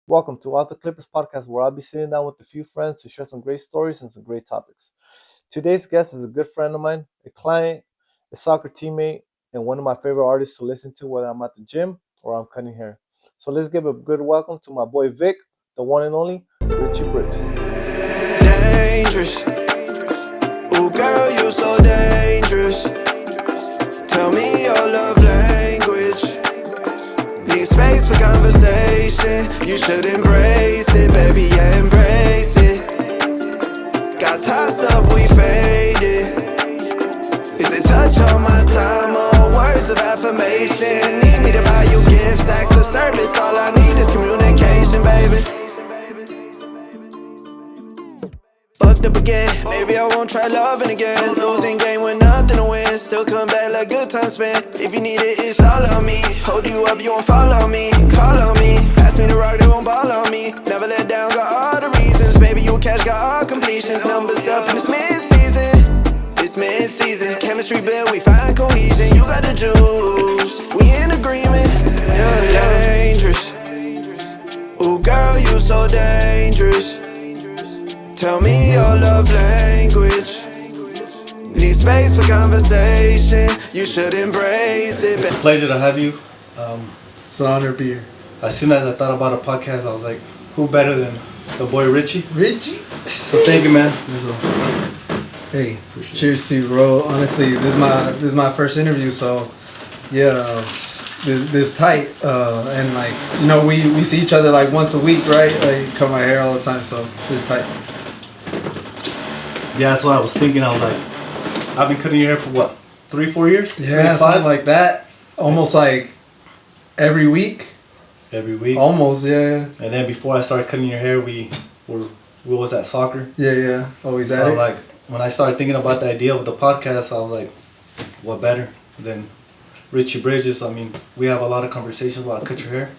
Welcome to Out the Clippers podcast, where I'll be sitting down with a few friends to share some great stories and some great topics. Today's guest is a good friend of mine, a client, a soccer teammate, and one of my favorite artists to listen to whether I'm at the gym or I'm cutting hair. So let's give a good welcome to my boy Vic, the one and only Richie Bridges. Dangerous. Ooh, girl, you so dangerous. Tell me your love language. Need space for conversation. You should embrace it, baby, yeah, embrace it. Got tossed up, we faded. Is it touch on my time or words of affirmation? Need me to buy you gifts, acts of service. All I need is communication, baby. Fucked up again, maybe I won't try loving again. Losing game with nothing to win. Still come back like good time spent. If you need it, it's all on me. Hold you up, you won't fall on me. Call on me, pass me the rock, they won't ball on me. Never let down, got all the reasons. Baby, you catch, got all completions. Numbers up in this mid-season. It's mid-season, chemistry built, we find cohesion. You got the juice, we in agreement. Yeah, dangerous. Ooh, girl, you so dangerous. Tell me your love language. Need space for conversation. You should embrace it. Pleasure to have you. It's an honor to be here. As soon as I thought about a podcast, I was like, who better than the boy Richie? Richie? So thank you, man. Hey, cheers to you, bro. Honestly, this is my first interview, so yeah, this tight. And like, you know, we see each other like once a week, right? Like, cut my hair all the time, so this tight. Yeah, that's what I was thinking. I was like, I've been cutting your hair for what, 3-4 years? Yeah, something like that. Almost like every week. Every week. Almost, yeah. And then before I started cutting your hair, we was at soccer. Yeah. Always at So it. like, when I started thinking about the idea of the podcast, I was like, what better than Richie Bridges? I mean, we have a lot of conversations about cut your hair.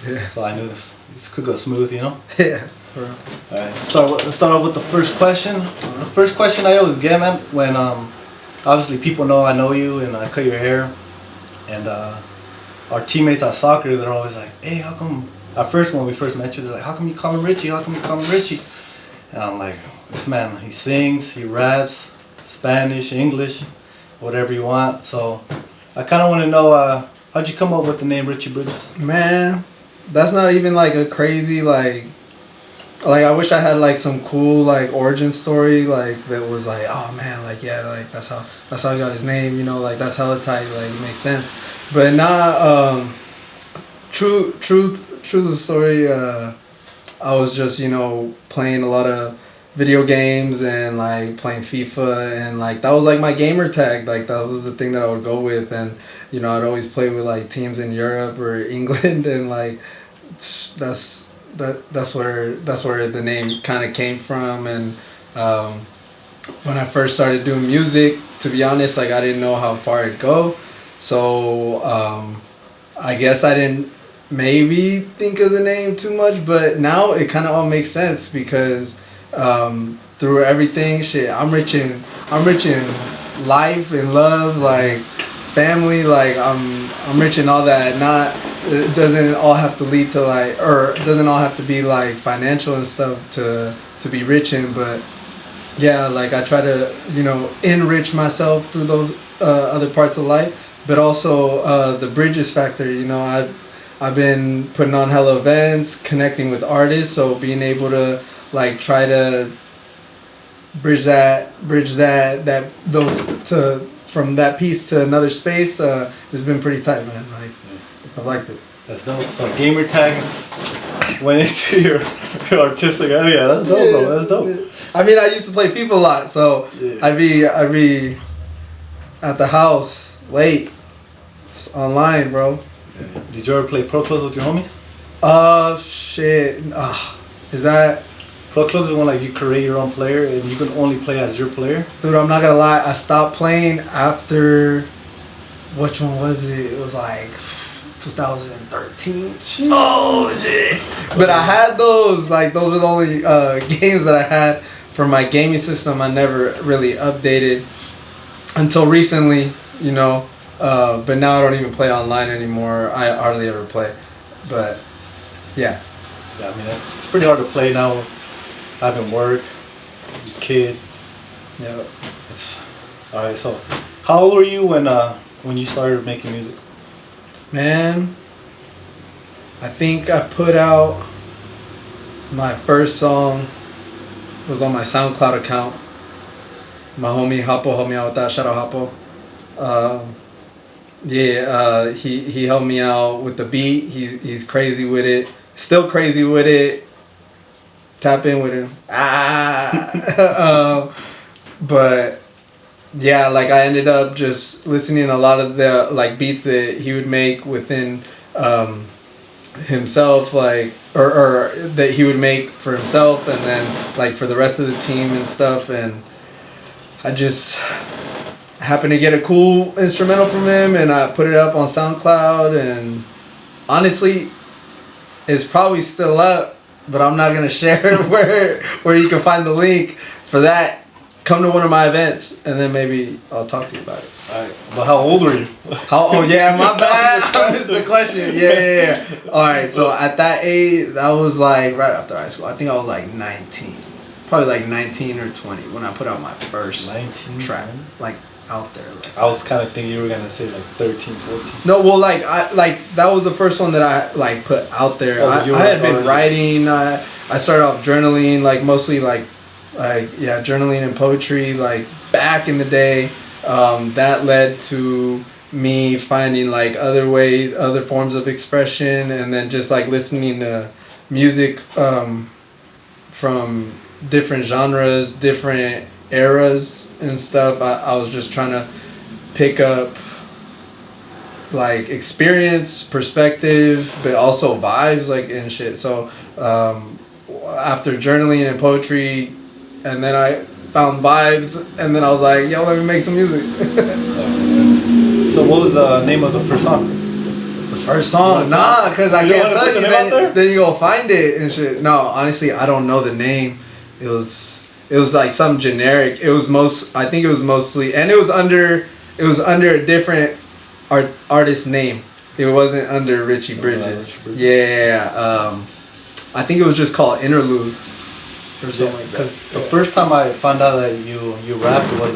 Yeah. So I knew this could go smooth, you know? Yeah. For real. All right, let's start off with the first question. The first question I always get, man, when obviously people know I know you and I cut your hair, and our teammates at soccer, they're always like, hey, how come? At first, when we first met you, they're like, how come you call him Richie? How come you call him Richie? And I'm like, this man, he sings, he raps, Spanish, English, whatever you want. So I kind of want to know, how'd you come up with the name Richie Bridges? Man, that's not even like a crazy like I wish I had like some cool like origin story like that was like, oh man, like yeah, like that's how he got his name, you know, like that's hella tight, like it makes sense. But nah, true to the story, I was just, you know, playing a lot of video games and like playing FIFA, and like that was like my gamer tag, like that was the thing that I would go with. And you know, I'd always play with like teams in Europe or England, and like that's where the name kind of came from. And when I first started doing music, to be honest, like I didn't know how far it'd go, so I guess I didn't maybe think of the name too much, but now it kind of all makes sense because through everything, shit, I'm rich in life and love, like family, like I'm rich in all that. Not, it doesn't all have to lead to like, or it doesn't all have to be like financial and stuff to be rich in, but yeah, like I try to, you know, enrich myself through those other parts of life, but also the Bridges factor. You know, I've been putting on hella events, connecting with artists, so being able to like try to bridge those to from that piece to another space has been pretty tight, man. Like I liked it. That's dope. So gamer tag went into your artistic area. That's dope, bro. That's dope. I mean, I used to play FIFA a lot, so Yeah. I'd be at the house late, just online, bro. Yeah. Did you ever play pro clubs with your homies? Shit. Is that... Pro clubs is when like you create your own player and you can only play as your player. Dude, I'm not gonna lie, I stopped playing after... Which one was it? It was like 2013. Oh, shit. But I had those. Like, those were the only games that I had for my gaming system. I never really updated until recently, you know. But now I don't even play online anymore. I hardly ever play. But, yeah. Yeah, I mean, it's pretty hard to play now. Having work, kid. Yeah. It's all right. So, how old were you when you started making music? Man, I think I put out my first song was on my SoundCloud account. My homie Hapo helped me out with that. Shout out Hapo. He helped me out with the beat. He's crazy with it. Still crazy with it. Tap in with him. But yeah, like I ended up just listening to a lot of the like beats that he would make within himself, like or that he would make for himself, and then like for the rest of the team and stuff. And I just happened to get a cool instrumental from him, and I put it up on SoundCloud. And honestly, it's probably still up, but I'm not gonna share where you can find the link for that. Come to one of my events, and then maybe I'll talk to you about it. All right. But how old were you? Oh yeah, my bad. That was the question. Yeah. All right, so at that age, that was like right after high school. I think I was like 19, probably like 19 or 20 when I put out my first 19 track, like out there. Like, I was kind of thinking you were gonna say like 13, 14. no, well, like that was the first one that I like put out there. Oh, I had been writing. I started off journaling, like mostly like journaling and poetry, like back in the day. That led to me finding like other ways, other forms of expression, and then just like listening to music from different genres, different eras and stuff. I was just trying to pick up like experience, perspective, but also vibes, like and shit. So after journaling and poetry, and then I found vibes, and then I was like, yo, let me make some music. So what was the name of the first song? The first song? Nah, because I can't tell you. Then you go find it and shit. No, honestly, I don't know the name. It was like some generic. I think it was mostly, and it was under a different artist name. It wasn't under Richie Bridges. Yeah. I think it was just called Interlude. Or something like that. Because the first time I found out that you rapped was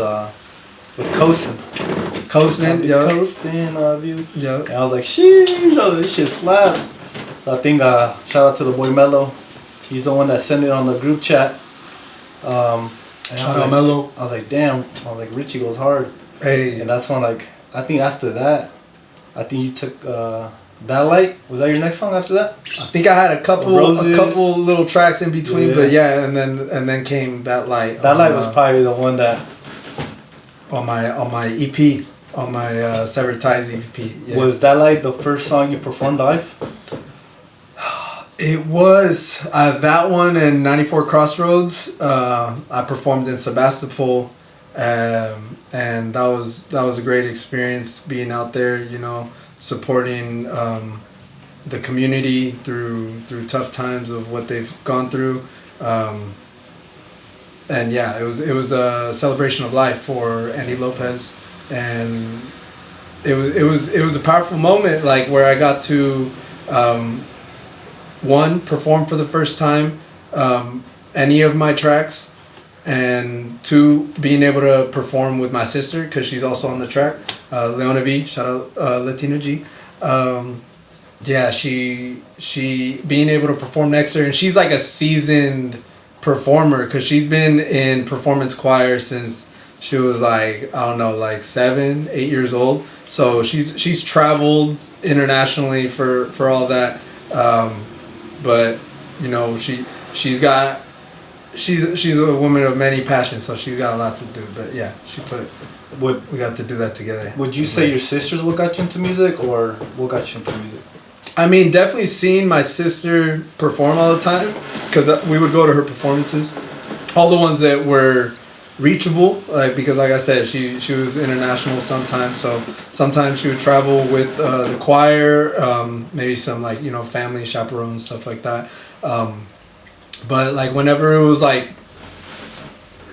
with Coastin'. Coastin', yo. Coastin' of you. Yeah. And I was like, sheesh, this shit slaps. So I think shout out to the boy Mello. He's the one that sent it on the group chat. Shout out Mello. I was like, damn. I was like, Richie goes hard. Hey. And that's when like I think after that, I think you took That Light. Was that your next song after that? I think I had a couple little tracks in between, but yeah, and then came That Light. That Light was probably the one that on my EP, on my Severed Ties EP. Yeah. Was That Light the first song you performed live? It was that one and 94 Crossroads. I performed in Sebastopol, and that was a great experience being out there. You know, supporting the community through tough times of what they've gone through. And yeah, it was a celebration of life for Andy Lopez, and it was a powerful moment, like where I got to one, perform for the first time any of my tracks, and two, being able to perform with my sister, because she's also on the track, Leona V, shout out Latina G. She being able to perform next to her, and she's like a seasoned performer, because she's been in performance choir since she was like, I don't know, like 7, 8 years old. So she's traveled internationally for all that. But you know, she's a woman of many passions, so she's got a lot to do. But yeah, we got to do that together. Would you say your sisters what got you into music, or what got you into music? I mean, definitely seeing my sister perform all the time, because we would go to her performances, all the ones that were reachable, like, because like I said, she was international sometimes, so sometimes she would travel with the choir, maybe some like, you know, family chaperones, stuff like that, but like whenever it was like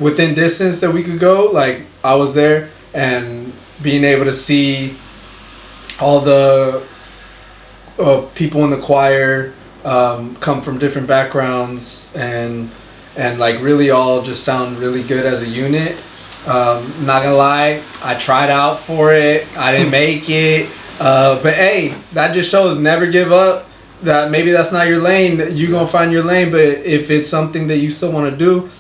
within distance that we could go, like I was there, and being able to see all the people in the choir, come from different backgrounds and like really all just sound really good as a unit. Not gonna lie, I tried out for it. I didn't make it. But hey, that just shows never give up. That maybe that's not your lane. You gonna find your lane. But if it's something that you still want to do,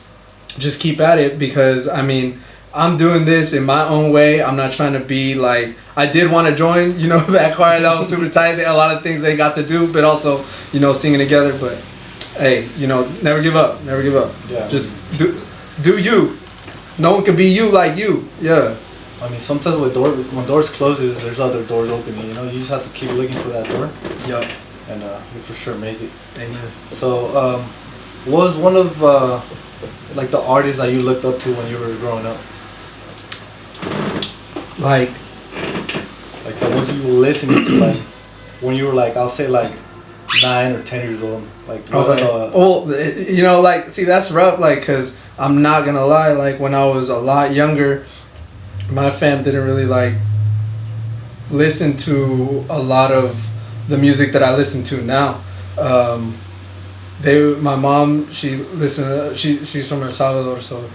just keep at it. Because I mean, I'm doing this in my own way. I'm not trying to be like, I did want to join, that choir that was super tight. A lot of things they got to do, but also, singing together. But hey, never give up. Never give up. Yeah. Just do you. No one can be you like you. Yeah. I mean, sometimes when doors closes, there's other doors opening. You just have to keep looking for that door. Yep. And you'll for sure make it. Amen. So, what was one of like the artists that you looked up to when you were growing up? Like the ones you were listening to, like when you were like, I'll say like 9 or 10 years old. Like, see, that's rough. Like, cause I'm not gonna lie. Like when I was a lot younger, my fam didn't really like listen to a lot of the music that I listen to now. My mom, she listened. She's from El Salvador, so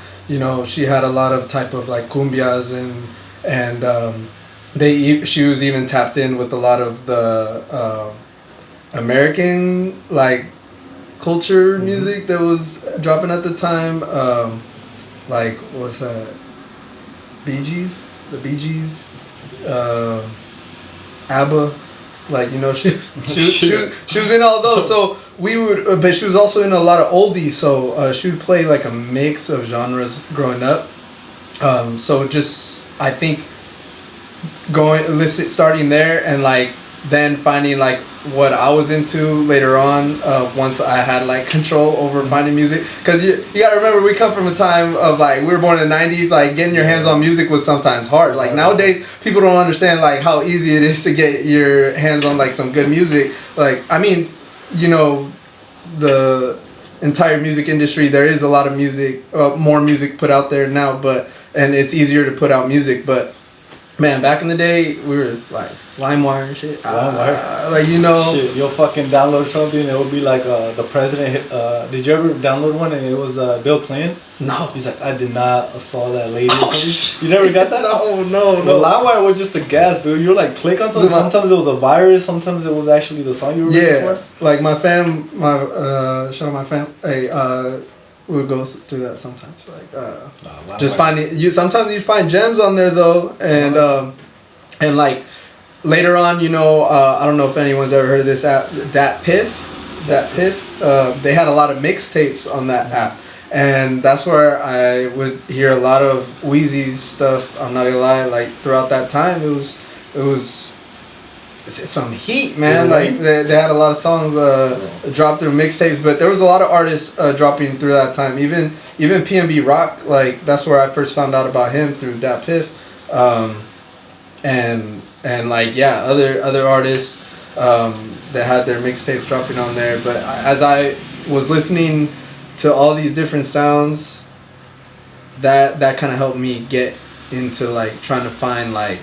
she had a lot of type of like cumbias and she was even tapped in with a lot of the American like culture music that was dropping at the time. Like what's that? The Bee Gees, ABBA. Like she was in all those, so we would. But she was also in a lot of oldies, so she would play like a mix of genres growing up. So just I think starting there and like then finding like what I was into later on once I had like control over finding music, because you gotta remember we come from a time of like we were born in the 90s, like getting your hands on music was sometimes hard. Like nowadays people don't understand like how easy it is to get your hands on like some good music. Like I mean, the entire music industry, there is a lot of music, more music put out there now, and it's easier to put out music, but man, back in the day, we were like LimeWire and shit. Shit, you'll fucking download something, it would be like the president. Did you ever download one and it was Bill Clinton? No. He's like, I did not assault that lady. You never got that? No. LimeWire was just the gas, dude. You were like click on something. Sometimes it was a virus. Sometimes it was actually the song you were looking for. Like my fam, shout out my fam. Hey, we would go through that sometimes. Like just finding you. Sometimes you find gems on there though, and like later on, I don't know if anyone's ever heard of this app, Dat Piff. They had a lot of mixtapes on that app. And that's where I would hear a lot of Wheezy's stuff. I'm not gonna lie, like throughout that time, it was some heat, man. Like they had a lot of songs dropped through mixtapes, but there was a lot of artists dropping through that time. Even PNB Rock, like that's where I first found out about him through Dat Piff, and like other artists that had their mixtapes dropping on there. But as I was listening to all these different sounds, that kind of helped me get into like trying to find like,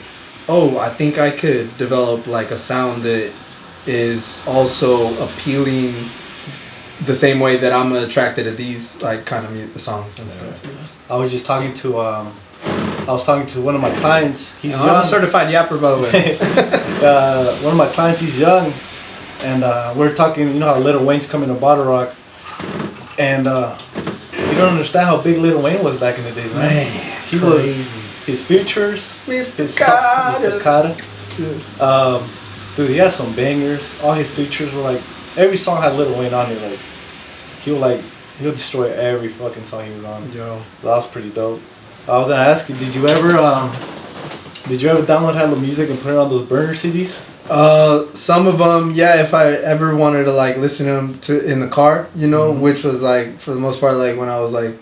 oh, I think I could develop like a sound that is also appealing the same way that I'm attracted to these like kind of songs and stuff. I was just talking to one of my clients. He's young. I'm a certified yapper, by the way. One of my clients, he's young, and we're talking. You know how Lil Wayne's coming to Bottle Rock, and you don't understand how big Lil Wayne was back in the days, man. He crazy. was his features, Mr. Carter. Dude, he had some bangers. All his features were like, every song had Lil Wayne on it. Like he'll destroy every fucking song he was on. Yo, that was pretty dope. I was gonna ask you, did you ever download hella music and put it on those burner CDs? Some of them, yeah. If I ever wanted to like listen to them in the car, which was like for the most part like when I was like,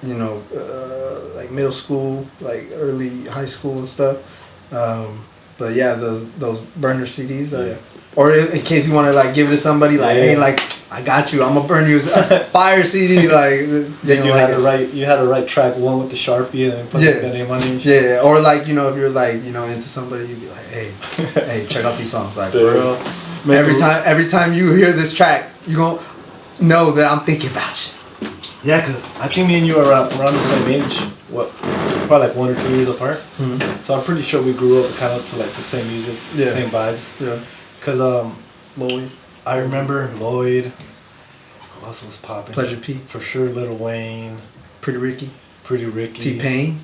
like middle school, like early high school and stuff. But yeah, those burner CDs. Or in case you want to like give it to somebody, like hey, like I got you, I'm gonna burn you a fire CD. Like you had to write track 1 with the Sharpie and then put the name on it. Yeah, or like if you're like into somebody, you'd be like, hey, check out these songs, like bro. Every time you hear this track, you gonna know that I'm thinking about you. Yeah, cause I think me and you are around the same age. What? Probably like 1 or 2 years apart. Mm-hmm. So I'm pretty sure we grew up kind of to like the same music, same vibes. Yeah. Cause Lloyd. I remember Lloyd. Who else was popping? Pleasure P. For sure, Lil Wayne. Pretty Ricky. T-Pain.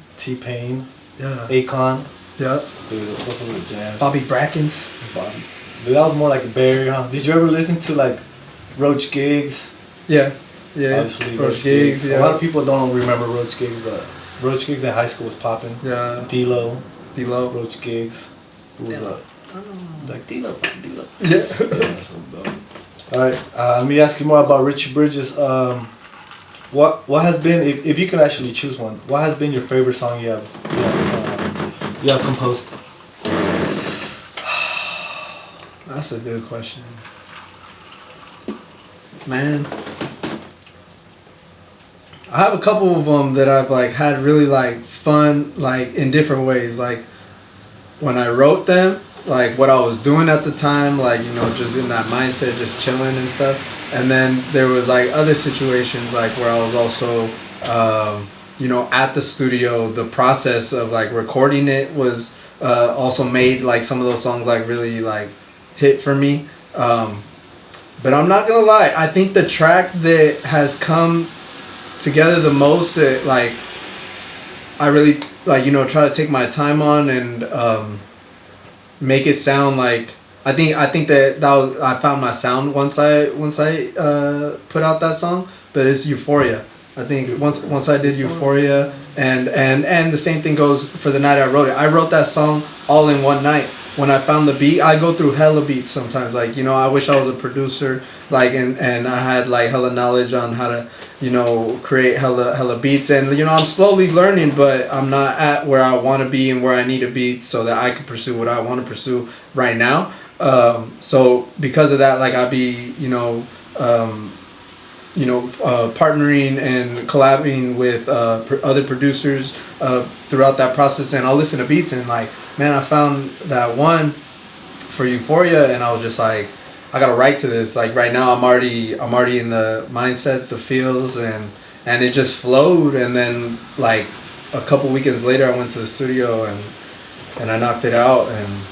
Yeah. Akon. Yeah. Dude, those were the jams. Bobby Brackens. Bobby. Dude, that was more like a Barry, huh? Did you ever listen to like Roach Gigs? Yeah. Yeah. Obviously, Roach Gigs. Yeah. A lot of people don't remember Roach Gigs, but Roach Gigs in high school was popping. Yeah. D-Lo. Roach Gigs. Who was like D-Lo. Yeah. That's so dope. All right. Let me ask you more about Richie Bridges. What has been, if you can actually choose one, what has been your favorite song you have composed? That's a good question, man. I have a couple of them that I've like had really like fun like in different ways. Like when I wrote them, like what I was doing at the time, like just in that mindset, just chilling and stuff. And then there was like other situations like where I was also at the studio. The process of like recording it was also made like some of those songs like really like hit for me. But I'm not gonna lie, I think the track that has come together the most that like I really like try to take my time on and make it sound like I think that was, I found my sound once I put out that song, but it's Euphoria. I think once I did Euphoria and the same thing goes for the night I wrote it. I wrote that song all in one night. When I found the beat, I go through hella beats sometimes. Like, I wish I was a producer, like, and I had like hella knowledge on how to, create hella beats. And, I'm slowly learning, but I'm not at where I want to be and where I need to be so that I can pursue what I want to pursue right now. So because of that, like I be, partnering and collabing with other producers throughout that process, and I'll listen to beats and like, man, I found that one for Euphoria, and I was just like, I gotta write to this. Like right now, I'm already in the mindset, the feels, and it just flowed. And then like a couple weekends later, I went to the studio and I knocked it out, and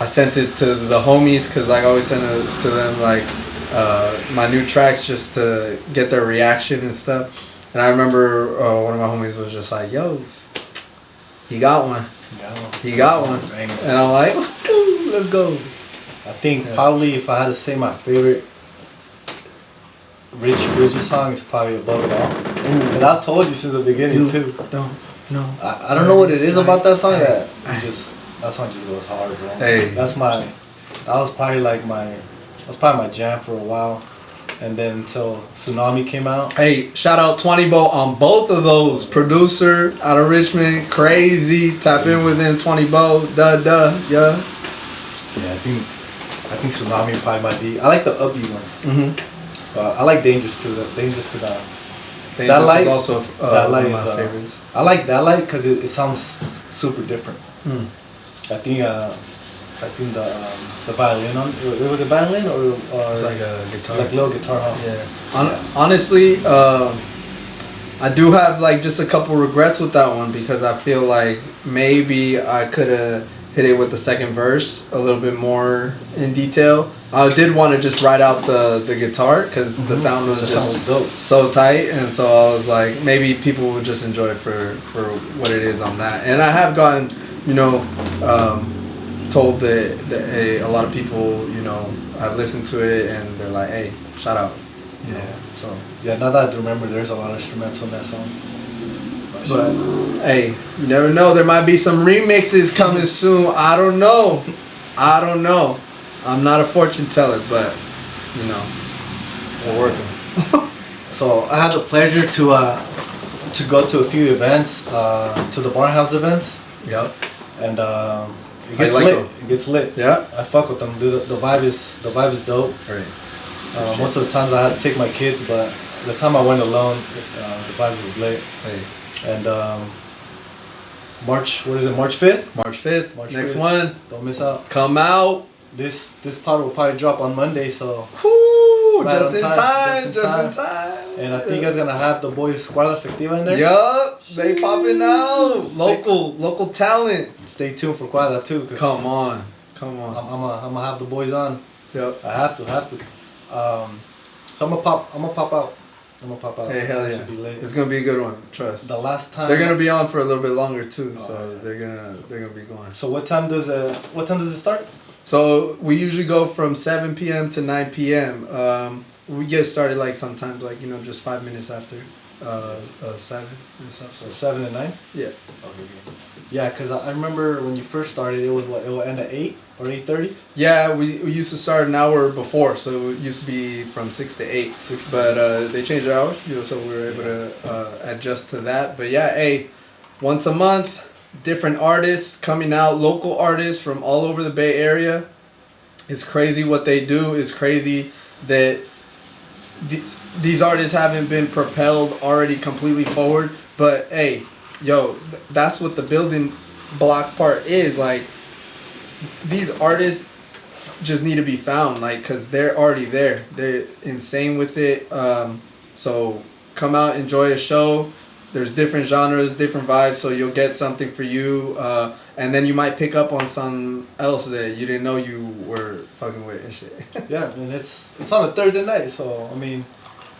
I sent it to the homies because like I always send it to them like my new tracks just to get their reaction and stuff. And I remember one of my homies was just like, "Yo, he got one." He got one. And I'm like, "Ooh, let's go." I think probably if I had to say my favorite Richie Bridges song is probably Above It All. And I've told you since the beginning too. No. I don't know what it is about that song that song just goes hard, bro. Hey. That was probably my jam for a while. And then until Tsunami came out. Hey, shout out 20 Bo on both of those. Producer out of Richmond, crazy. Tap in with him, 20 Bo. Yeah. Yeah, I think Tsunami probably might be. I like the upbeat ones. Mm-hmm. I like Dangerous too. Dangerous could That light is also one of my favorites. I like that light because it sounds super different. I think the violin on it was a violin or it's like a guitar, like little guitar. Huh? Yeah. Honestly, I do have like just a couple regrets with that one because I feel like maybe I could have hit it with the second verse a little bit more in detail. I did want to just write out the guitar because the sound was just dope. So tight, and so I was like, maybe people would just enjoy it for what it is on that. And I have gotten, told that a lot of people, have listened to it and they're like, hey, shout out. So now that I remember, there's a lot of instrumental in that song. But hey, you never know. There might be some remixes coming soon. I don't know. I'm not a fortune teller, but we're working. So I had the pleasure to go to a few events, to the Barnhouse events. Yep. And it gets lit. Them. It gets lit. Yeah. I fuck with them, dude. The vibe is dope. Right. Most of the times I had to take my kids, but the time I went alone, the vibes were lit. Hey. And March 5th? March 5th. March Next 5th. one. Don't miss out. Come out. this pod will probably drop on Monday, so. Woo! Right Just on in time, time. just in Just in time. And I think you guys gonna have the boys Squad Efectiva in there. Yup. They popping out. Local talent. Stay tuned for Quadra too. Cause Come on. I'm gonna have the boys on. Yep. I have to. So I'm gonna pop out. Hey, hell That yeah. should be lit. It's gonna be a good one. Trust. The last time They're gonna be on for a little bit longer too, Oh, so yeah. they're gonna be going. So what time does it start? So we usually go from 7 p.m. to 9 p.m. We get started like sometimes like just 5 minutes after 7 and stuff. So 7 and 9. Yeah. Okay. Yeah, cause I remember when you first started, it will end at 8 or 8:30. Yeah, we used to start an hour before, so it used to be from 6 to 8. But they changed the hours, so we were able to adjust to that. But yeah, hey, once a month, different artists coming out, local artists from all over the Bay Area. It's crazy what they do. It's crazy that these artists haven't been propelled already completely forward. But hey, that's what the building block part is. Like, these artists just need to be found, like, because they're already there. They're insane with it. So come out, enjoy a show. There's different genres, different vibes, so you'll get something for you. And then you might pick up on something else that you didn't know you were fucking with and shit. Yeah, and it's on a Thursday night, so I mean,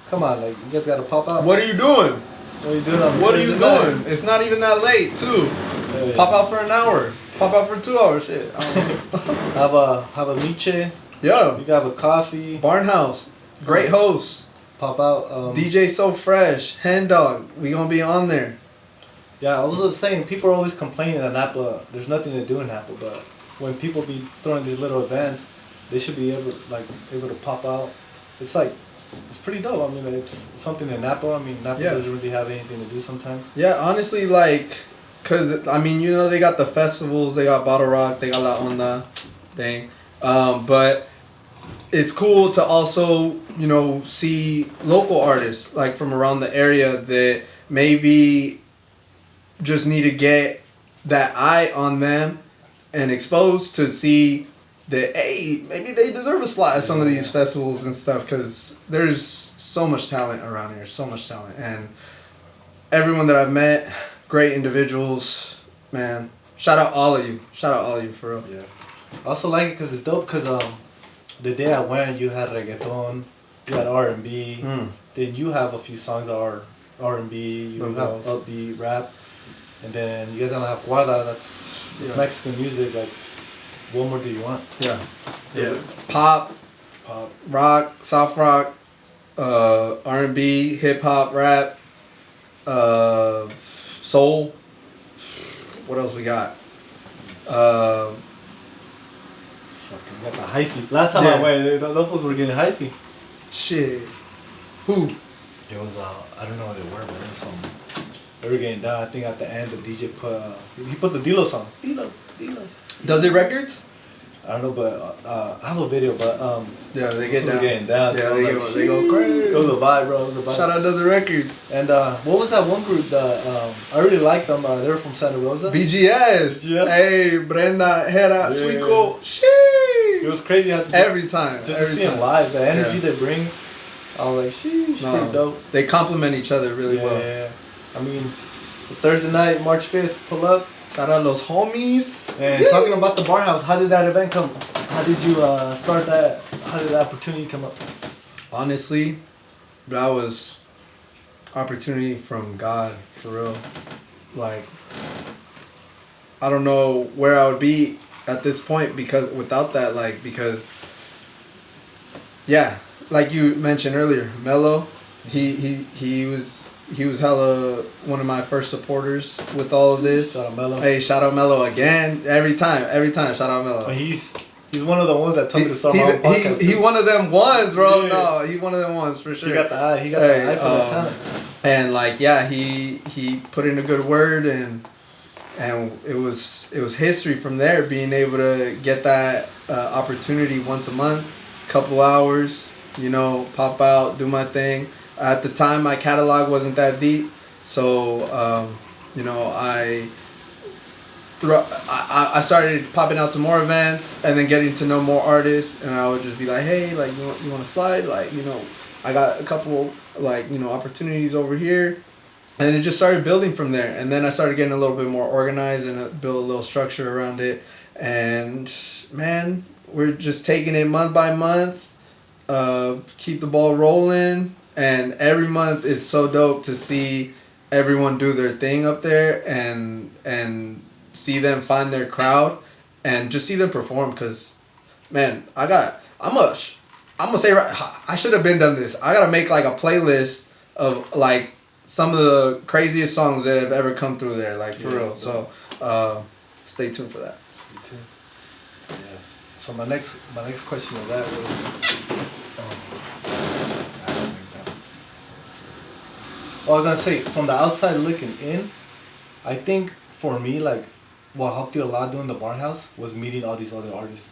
come on, like you guys gotta pop out. What are you doing? What are you doing? On What are you Thursday doing? It's not even that late, too. Yeah. Pop out for an hour. Pop out for 2 hours, shit. I don't know. have a miche. Yo, You can have a coffee. Barnhouse, great host. Pop out. DJ So Fresh, Hen Dog, we gonna be on there. Yeah, I was saying people are always complaining that Napa there's nothing to do in Napa, but when people be throwing these little events, they should be able to pop out. It's pretty dope. I mean, it's something in Napa. I mean, Napa doesn't really have anything to do sometimes. Yeah, honestly, like, cause I mean, they got the festivals, they got Bottle Rock, they got La Onda thing, but it's cool to also see local artists like from around the area that maybe just need to get that eye on them and exposed to see that, hey, maybe they deserve a slot at some of these festivals and stuff, because there's so much talent around here, so much talent. And everyone that I've met, great individuals, man. Shout out all of you for real. Yeah. I also like it because it's dope because the day I went, you had reggaeton, you had R&B, then you have a few songs that are R&B, you have upbeat rap, and then you guys gonna have guarda, that's Mexican music. Like, what more do you want? Yeah. Pop, rock, soft rock, R&B, hip hop, rap, soul. What else we got? Fucking got the hyphy. Last time I went, those fools were getting hyphy. Shit. Who? It was I don't know what they were, but it was some. They were getting down. I think at the end the DJ put the Dilo song. Dilo. Does it records? I don't know, but I have a video, but yeah, they get down. Getting down. Yeah, they go crazy. It was a vibe, bro. It was a vibe. Shout out Does It Records. And what was that one group that I really liked them? They were from Santa Rosa. BGS. Yeah. Hey, Brenda, Hera, Suico. Sheesh. It was crazy. Every time. Just to see them live, the energy they bring. I was like, sheesh, pretty dope. They complement each other really well. Yeah. I mean, it's a Thursday night, March 5th, pull up. Shout out los homies. And talking about the bar house, how did that event come? How did you start that? How did that opportunity come up? Honestly, that was opportunity from God, for real. Like, I don't know where I would be at this point without that, because yeah, like you mentioned earlier, Mello, he was hella one of my first supporters with all of this. Shout out Mello. Hey, shout out Mello again. Every time, shout out Mello. But he's one of the ones that told me to start my own podcast. He one of them ones, bro. Yeah. No, he one of them ones for sure. He got the eye. He got the eye for the talent. And like, yeah, he put in a good word, and it was history from there. Being able to get that opportunity once a month, couple hours, pop out, do my thing. At the time, my catalog wasn't that deep, so I I started popping out to more events and then getting to know more artists, and I would just be like, hey, like you want to slide, like I got a couple like opportunities over here, and it just started building from there. And then I started getting a little bit more organized and built a little structure around it. And man, we're just taking it month by month, keep the ball rolling, and every month is so dope to see everyone do their thing up there and see them find their crowd and just see them perform. Cause man, I'm gonna say I should have been done this. I gotta make like a playlist of like some of the craziest songs that have ever come through there, like for real. So stay tuned for that. Stay tuned. Yeah. So my next question to that was, I was gonna say, from the outside looking in, I think for me, like, what helped you a lot doing the Barnhouse was meeting all these other artists.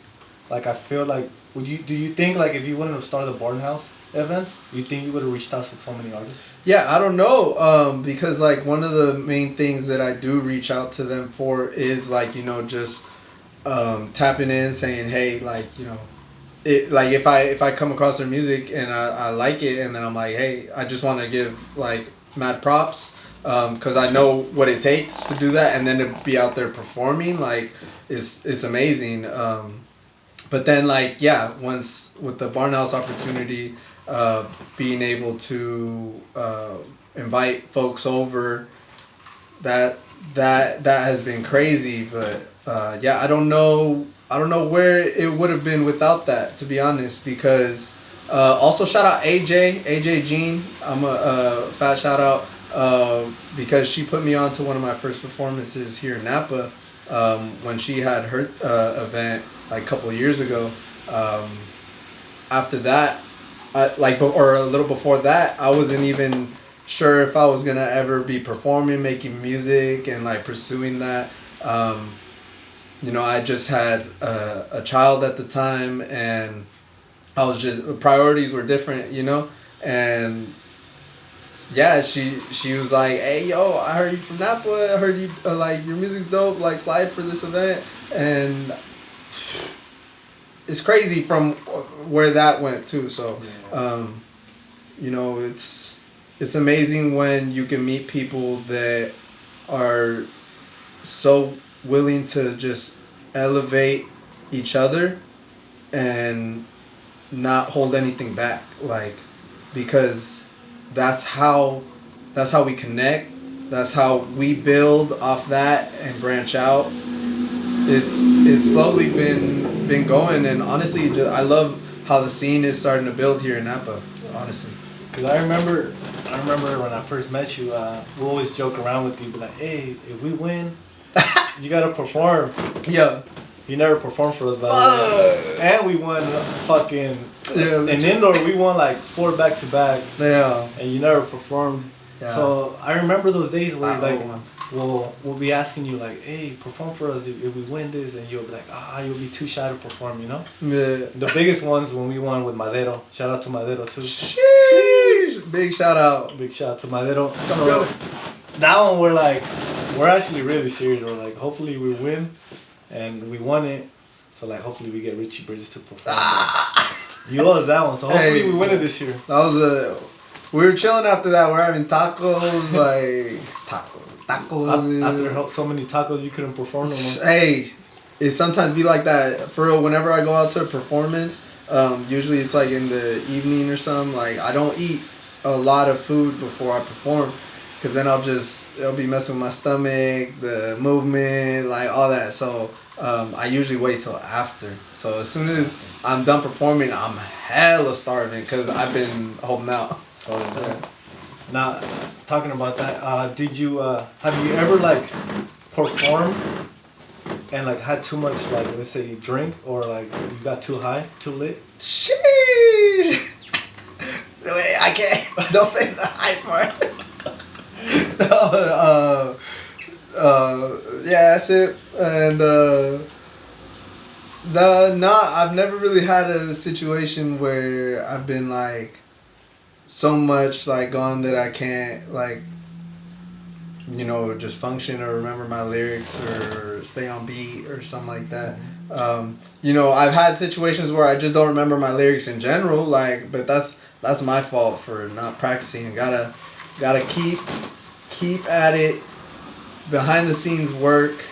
Like, I feel like, do you think, like, if you wouldn't have started the Barnhouse events, you think you would have reached out to so many artists? Yeah, I don't know, because, like, one of the main things that I do reach out to them for is, like, just tapping in, saying, hey, like, like, if I come across their music and I like it, and then I'm like, hey, I just want to give, like, mad props, because I know what it takes to do that, and then to be out there performing, like, it's amazing. But then, like, yeah, once with the Barnhouse opportunity, being able to invite folks over, that has been crazy. But yeah, I don't know where it would have been without that, to be honest. Because also shout out AJ Jean. I'm a fat shout out because she put me on to one of my first performances here in Napa when she had her event like a couple of years ago. After that, or a little before that, I wasn't even sure if I was gonna ever be performing, making music, and like pursuing that. I just had a child at the time, and I was just, priorities were different, and yeah, she was like, hey, yo, I heard you from Napa, I heard you, like, your music's dope, like, slide for this event. And it's crazy from where that went too. So it's amazing when you can meet people that are so willing to just elevate each other and not hold anything back, like, because that's how we connect, that's how we build off that and branch out. It's slowly been going, and honestly, I love how the scene is starting to build here in Napa, honestly. Cause I remember when I first met you, we always joke around with you, be like, hey, if we win, you gotta perform. Yeah. You never performed for us, by the way. And we won fucking in indoor. We won like 4 back-to-back. Yeah. And you never performed. Yeah. So I remember those days where we'll be asking you like, hey, perform for us if we win this, and you'll be like, you'll be too shy to perform, Yeah. The biggest ones when we won with Madero. Shout out to Madero too. Sheesh. Big shout out. Big shout out to Madero. So that one we're actually really serious. We're like, hopefully we win, and we won it. So like, hopefully we get Richie Bridges to perform. You owe us that one. So hopefully we win it this year. That was we were chilling after that. We're having tacos, like tacos. After so many tacos, you couldn't perform no more. Hey, it sometimes be like that. For real, whenever I go out to a performance, usually it's like in the evening or something. Like, I don't eat a lot of food before I perform, because then it'll be messing with my stomach, the movement, like all that. So I usually wait till after. So as soon as I'm done performing, I'm hella starving because I've been holding out. Oh, yeah. Now, talking about that, have you ever like performed and like had too much, like, let's say, drink, or like you got too high, too lit? Sheesh! Wait, I can't. Don't say the high part. Yeah, that's it. And I've never really had a situation where I've been like so much like gone that I can't, like, you know, just function or remember my lyrics or stay on beat or something like that. You know, I've had situations where I just don't remember my lyrics in general, like, but that's my fault for not practicing. Gotta keep at it. Behind the scenes work.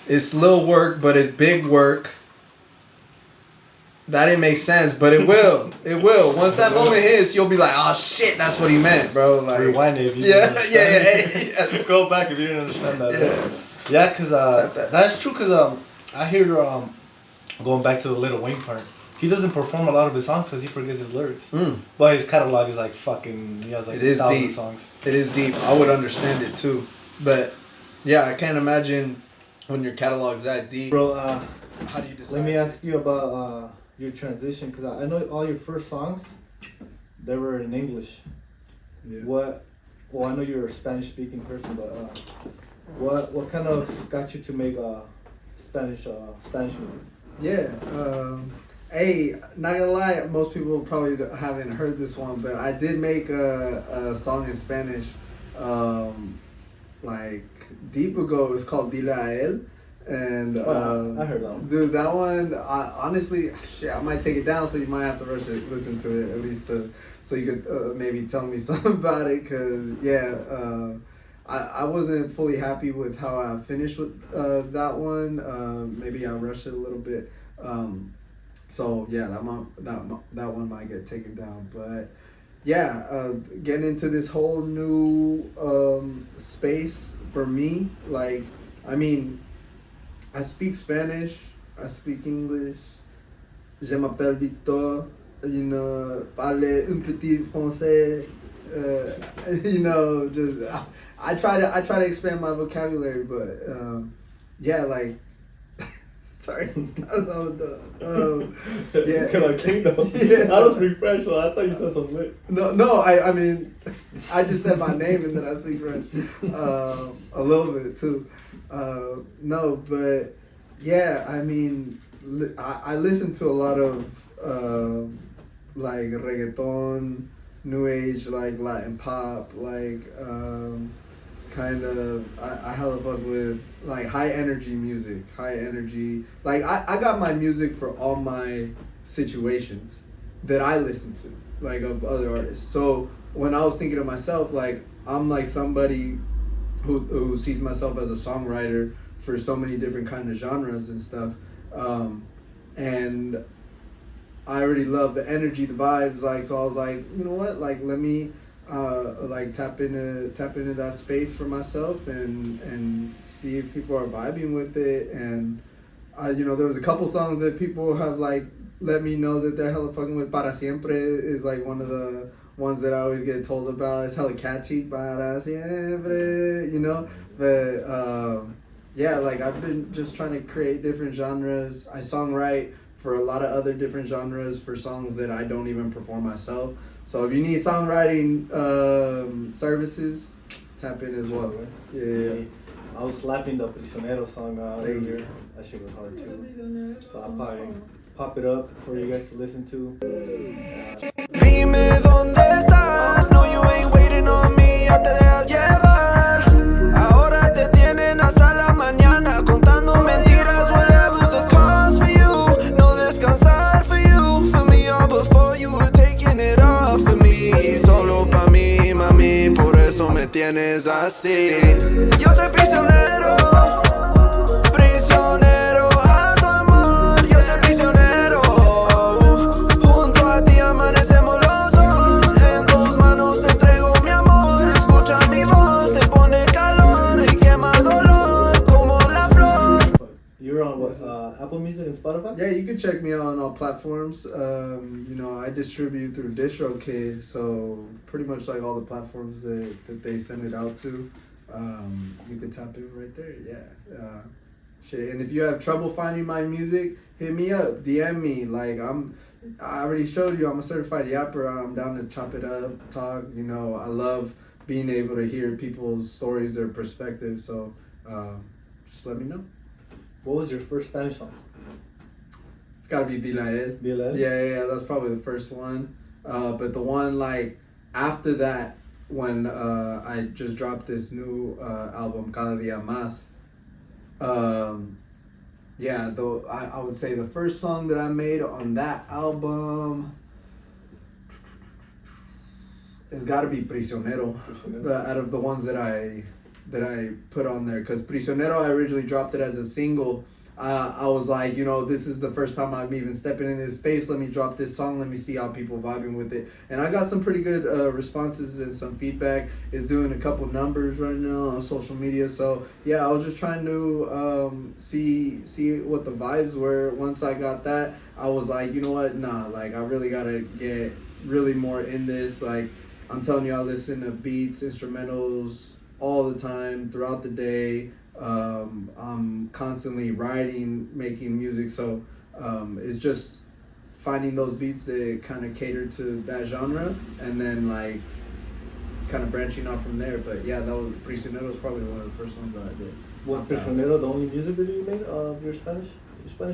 It's little work, but it's big work. That didn't make sense, but it will. It will. Once that moment hits, you'll be like, "Oh shit, that's what he meant, bro." Like, rewind it if you yeah, didn't yeah. Go back if you didn't understand that. Yeah. Cause that's true. Cause I hear going back to the Lil Wayne part. He doesn't perform a lot of his songs because he forgets his lyrics. But his catalog is like fucking. He has like 1,000 songs. It is deep. I would understand it too, but yeah, I can't imagine when your catalog's that deep. Bro, how do you decide? let me ask you about your transition, because I know all your first songs, they were in English. Yeah. Well, I know you're a Spanish speaking person, but what kind of got you to make Spanish music? Yeah. Hey, not gonna lie, most people probably haven't heard this one, but I did make a song in Spanish, like deep ago. It's called Dile a Él. And I heard that one. Dude, that one, honestly, shit, I might take it down, so you might have to rush it, listen to it at least, so you could maybe tell me something about it. Cause I wasn't fully happy with how I finished with that one. Maybe I rushed it a little bit. So yeah, that one might get taken down, but. Yeah, getting into this whole new space for me, like, I mean, I speak Spanish, I speak English, je m'appelle Victor, you know, parle un petit français, you know, just, I try to expand my vocabulary, but, yeah, like, sorry, that was all the, yeah. Yeah. I was refreshed, I thought you said some lit. No, I mean, I just said my name and then I speak French, a little bit too. No, but yeah, I mean, I listen to a lot of like reggaeton, new age, like Latin pop, like kind of I hella fuck with like high energy music, like I got my music for all my situations that I listen to, like of other artists. So when I was thinking of myself, like I'm like somebody who sees myself as a songwriter for so many different kind of genres and stuff, and I already love the energy, the vibes, like, so I was like, you know what, like, let me like tap into that space for myself and see if people are vibing with it. And you know, there was a couple songs that people have like let me know that they're hella fucking with. Para Siempre is like one of the ones that I always get told about. It's hella catchy, Para Siempre, you know. But yeah, like I've been just trying to create different genres. I songwrite for a lot of other different genres for songs that I don't even perform myself. So if you need songwriting services, tap in as well. Right? Yeah. I was slapping the Prisionero song earlier. That shit was hard too. So I'll probably pop it up for you guys to listen to. Dime dónde estás, no you ain't waiting on me, ya te dejas llevar. Ahora te tienen hasta la mañana contando mentiras, whatever the cost for you. No descansar for you, for me all before you were taking it off for me. Y solo pa' mí, mami, por eso me tienes así. Yo soy prisionero. Apple Music and Spotify? Yeah, you can check me out on all platforms. You know, I distribute through DistroKid, so pretty much like all the platforms that they send it out to. You can tap in right there. Yeah. Shit. And if you have trouble finding my music, hit me up, DM me. Like I already showed you, I'm a certified yapper. I'm down to chop it up, talk. You know, I love being able to hear people's stories, their perspectives. So just let me know. What was your first Spanish song? It's gotta be Dile a Él. Dile a Él? Yeah, that's probably the first one. But the one like after that, when I just dropped this new album, Cada Día Más. Yeah, though I would say the first song that I made on that album, it's got to be Prisionero. Out of the ones that I put on there, because Prisionero, I originally dropped it as a single. I was like, this is the first time I'm even stepping in this space. Let me drop this song. Let me see how people vibing with it. And I got some pretty good responses and some feedback. It's doing a couple numbers right now on social media. So yeah, I was just trying to see what the vibes were. Once I got that, I was like, you know what? Nah, like I really gotta get really more in this. Like I'm telling you, I listen to beats, instrumentals all the time throughout the day. I'm constantly writing, making music, so it's just finding those beats that kind of cater to that genre, and then like kind of branching off from there. But yeah, that was Prisionero was probably one of the first ones that I did. Was Prisionero the only music video you made of your Spanish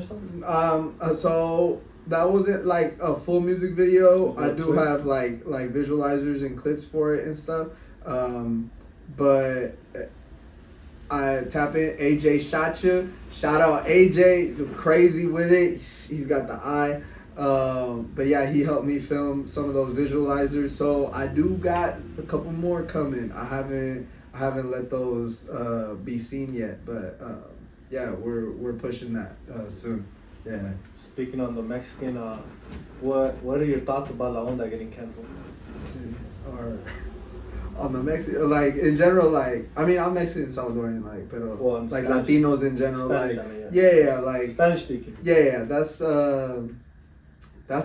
songs? So that wasn't like a full music video. I do clip? have like visualizers and clips for it and stuff, but I tap in AJ Shotcha. Shout out AJ, crazy with it. He's got the eye. But yeah, he helped me film some of those visualizers. So I do got a couple more coming. I haven't let those be seen yet. But yeah, we're pushing that soon. Yeah. Speaking on the Mexican, what are your thoughts about La Onda getting canceled? Or on the Mexican, like in general, like I mean, I'm Mexican Salvadorian, like, pero like Spanish, Latinos in general, Spanish, like yeah, like Spanish speaking. Yeah, that's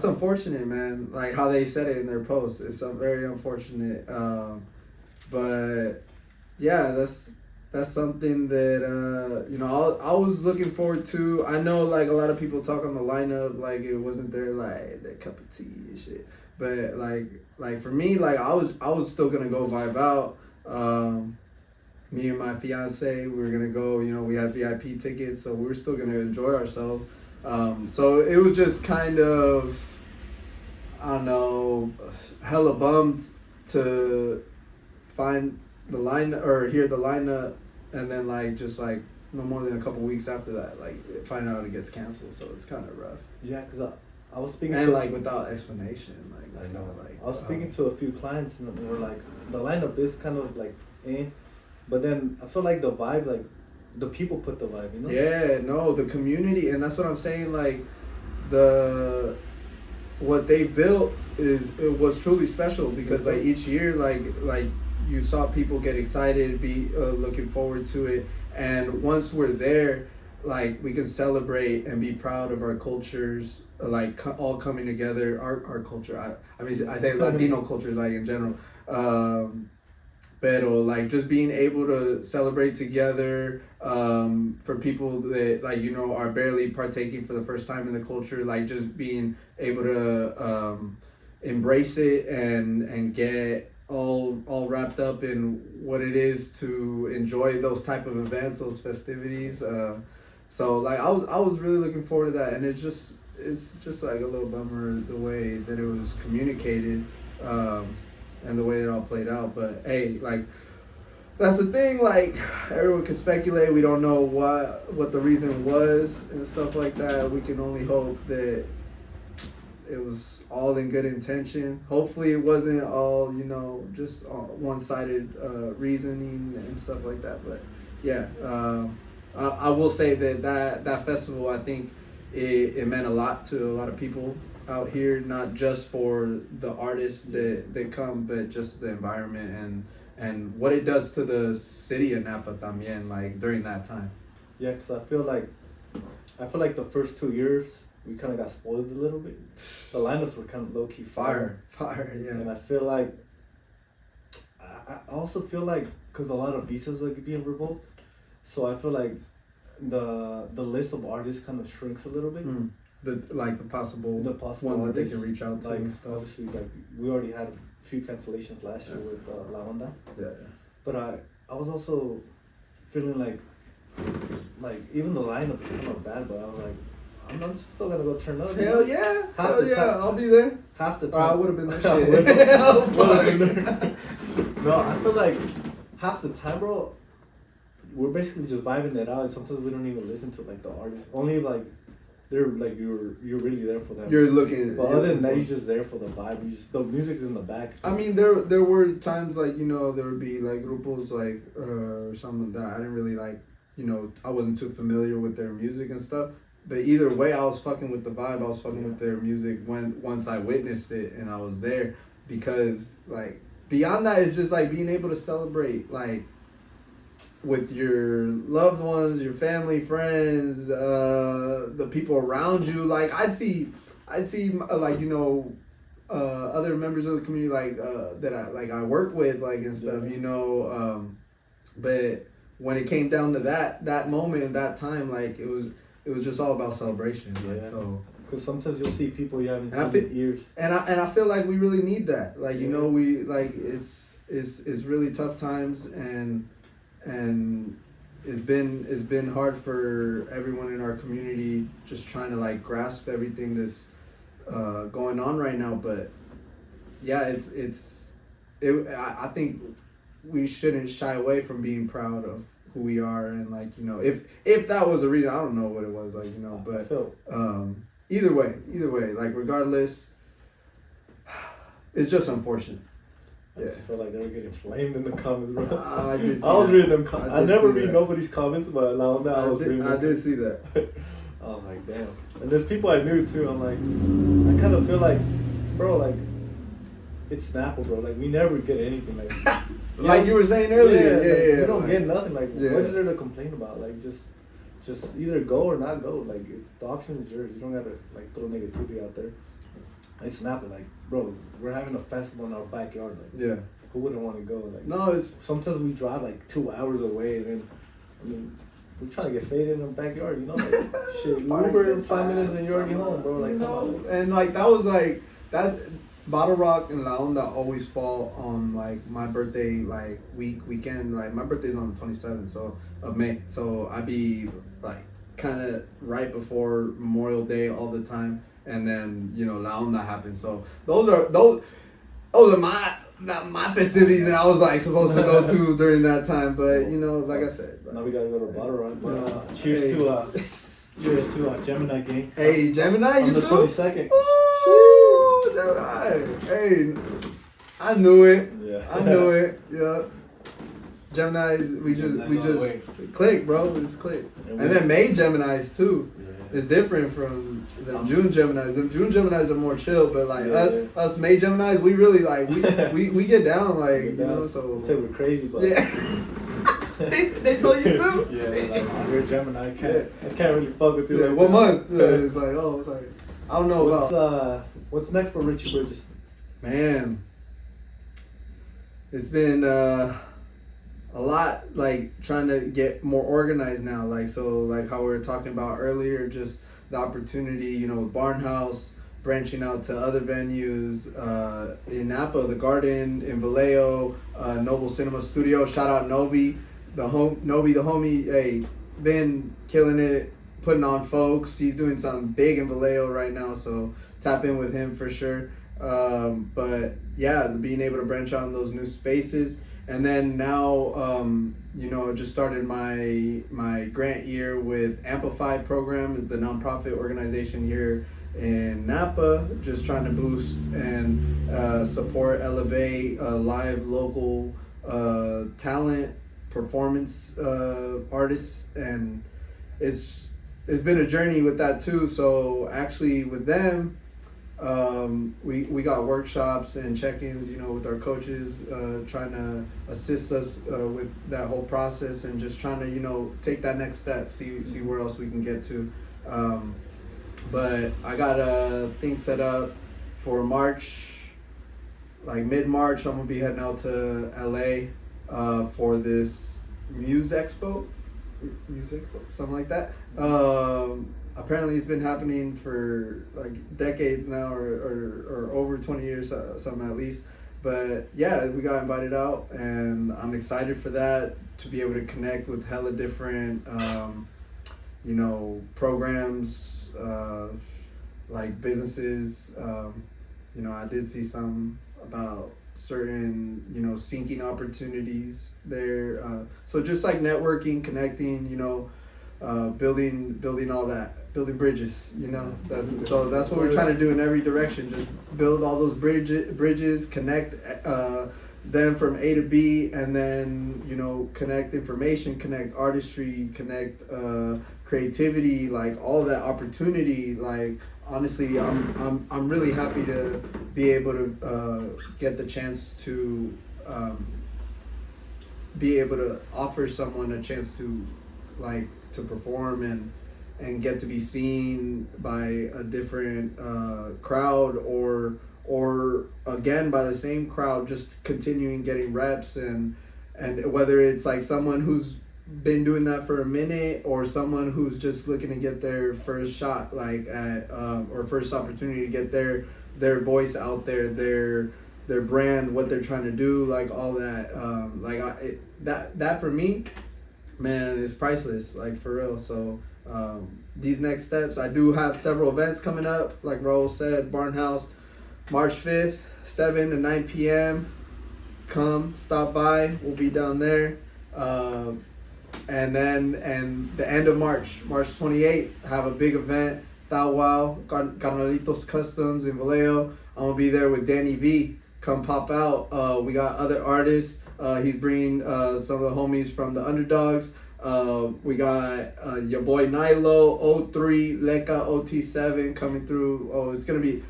unfortunate, man. Like how they said it in their post, it's very unfortunate. But yeah, that's something that I was looking forward to. I know like a lot of people talk on the lineup like it wasn't their like their cup of tea and shit. But like for me, like I was still gonna go vibe out. Me and my fiance, we were gonna go. We had VIP tickets, so we were still gonna enjoy ourselves. So it was just kind of, I don't know, hella bummed to find the line or hear the lineup, and then like just like no more than a couple weeks after that, like find out it gets canceled. So it's kind of rough. Yeah, cause I was speaking and like without explanation, like it's kind of like I was speaking to a few clients and they were like, the lineup is kind of like but then I feel like the vibe, like the people put the vibe, Yeah, no, the community, and that's what I'm saying. Like what they built it was truly special because like each year, like you saw people get excited, be looking forward to it, and once we're there, like we can celebrate and be proud of our cultures, like all coming together. Our culture. I mean, I say Latino cultures, like in general. Pero like just being able to celebrate together, for people that like are barely partaking for the first time in the culture, like just being able to embrace it and get all wrapped up in what it is to enjoy those type of events, those festivities. So like I was really looking forward to that, and it's just like a little bummer the way that it was communicated, and the way it all played out. But hey, like that's the thing, like everyone can speculate. We don't know what the reason was and stuff like that. We can only hope that it was all in good intention. Hopefully it wasn't all, just one-sided reasoning and stuff like that. But yeah, I will say that festival, I think it meant a lot to a lot of people out here, not just for the artists that come, but just the environment and what it does to the city of Napa también, like during that time. Yeah, because I feel like the first 2 years we kind of got spoiled a little bit. The lineups were kind of low key fire, yeah. And I feel like I also feel like because a lot of visas are being revoked, so I feel like the list of artists kind of shrinks a little bit. The possible ones artists that they can reach out to, like and stuff. Obviously, like we already had a few cancellations last year with La Onda. Yeah. But I was also feeling like even the lineup is kind of bad, but I was like, I'm still gonna go turn up. Hell yeah! Hell yeah! I'll be there. Half the Or time. I would have been there. Shit. No, Bro, I feel like half the time, bro, we're basically just vibing it out, and sometimes we don't even listen to like the artist. Only like they're like you're really there for them. You're looking. But other than that, you're just there for the vibe. You just, the music's in the back. I mean, there were times like, you know, there would be like grupos like or something that I didn't really like. You know, I wasn't too familiar with their music and stuff. But either way, I was fucking with the vibe. I was fucking with their music once I witnessed it and I was there, because like beyond that, it's just like being able to celebrate like with your loved ones, your family, friends, the people around you. Like I'd see like, you know, other members of the community like that I work with like and stuff, you know, but when it came down to that moment, that time, like it was just all about celebration. Like, so because sometimes you'll see people you haven't seen in years, and I feel like we really need that. Like, you know, we like it's really tough times, and it's been hard for everyone in our community just trying to like grasp everything that's going on right now. But yeah, I think we shouldn't shy away from being proud of who we are, and like, you know, if that was a reason, I don't know what it was, like, you know, but either way, like regardless, it's just unfortunate. I just felt like they were getting flamed in the comments, bro. I was reading them comments. I never read nobody's comments, but now that I was reading them. I did see that. I was like, damn. And there's people I knew too. I'm like, I kind of feel like, bro, like, it's Snapple, bro. Like, we never get anything. Like, like you were saying earlier. Yeah. We don't get nothing. Like, what is there to complain about? Like, just either go or not go. Like, the option is yours. You don't gotta like throw negativity out there. It's Snapple, like, bro, we're having a festival in our backyard. Like, who wouldn't want to go? Like, no, it's sometimes we drive like 2 hours away, and then, I mean, we're trying to get faded in the backyard, you know? Like, shit, Uber in 5 minutes and you're already home, bro. Like, come on. And like that's Bottle Rock and La Onda always fall on like my birthday, like weekend. Like my birthday's on the 27th of May, so I be like kind of right before Memorial Day all the time. And then, you know, La Onda happens. So those are my festivities, and I was like supposed to go to during that time. But, you know, like I said, now we gotta go to Bottle Rock. But cheers to Gemini gang. Hey, Gemini, you on the too? 22nd. Ooh, Gemini. Hey, I knew it. Yeah. I knew it. Yeah. Geminis, we just click, bro. We just click. And then May Geminis too. Yeah. It's different from the June Geminis. The June Geminis are more chill, but like us May Geminis, we really like we get down, like, you know. So say we're crazy, but they told you too. Yeah, like, you're a Gemini. I can't really fuck with you. Yeah, like, what month? It's like, oh, sorry. I don't know what's next for Richie Bridges. Man, it's been a lot, like trying to get more organized now, like, so like how we were talking about earlier, just the opportunity, you know, Barnhouse, branching out to other venues, in Napa, the Garden, in Vallejo, Noble Cinema Studio, shout out Nobi, the homie, hey, been killing it, putting on folks. He's doing something big in Vallejo right now, so tap in with him for sure. But yeah, being able to branch out in those new spaces. And then now, you know, just started my grant year with Amplify program, the nonprofit organization here in Napa, just trying to boost and support, elevate live local talent, performance artists, and it's been a journey with that too. So actually with them, we got workshops and check-ins, you know, with our coaches, trying to assist us with that whole process, and just trying to, you know, take that next step, see where else we can get to. But I got a thing set up for March, like mid-March. I'm gonna be heading out to LA for this Music Expo, something like that. Apparently it's been happening for like decades now, or over 20 years, something at least. But yeah, we got invited out, and I'm excited for that, to be able to connect with hella different, you know, programs, like businesses. You know, I did see some about certain syncing opportunities there. So just like networking, connecting, building all that, building bridges. That's what we're trying to do in every direction. Just build all those bridges, connect them from A to B, and then connect information, connect artistry, connect creativity, like all that opportunity. Like honestly, I'm really happy to be able to get the chance to be able to offer someone a chance to to perform and get to be seen by a different crowd or again by the same crowd, just continuing getting reps and whether it's like someone who's been doing that for a minute or someone who's just looking to get their first shot or first opportunity to get their voice out there, their brand, what they're trying to do, like all that, that for me, man, is priceless, like for real. So these next steps, I do have several events coming up, like Raul said, Barnhouse, March 5th, 7 to 9 p.m. Come, stop by, we'll be down there. And the end of March 28th, I have a big event, Thou Wow, Carnalitos Customs in Vallejo. I'm going to be there with Danny V. Come pop out. We got other artists. He's bringing some of the homies from the Underdogs. We got your boy Nilo, 03, Leka, OT7 coming through. Oh, it's gonna be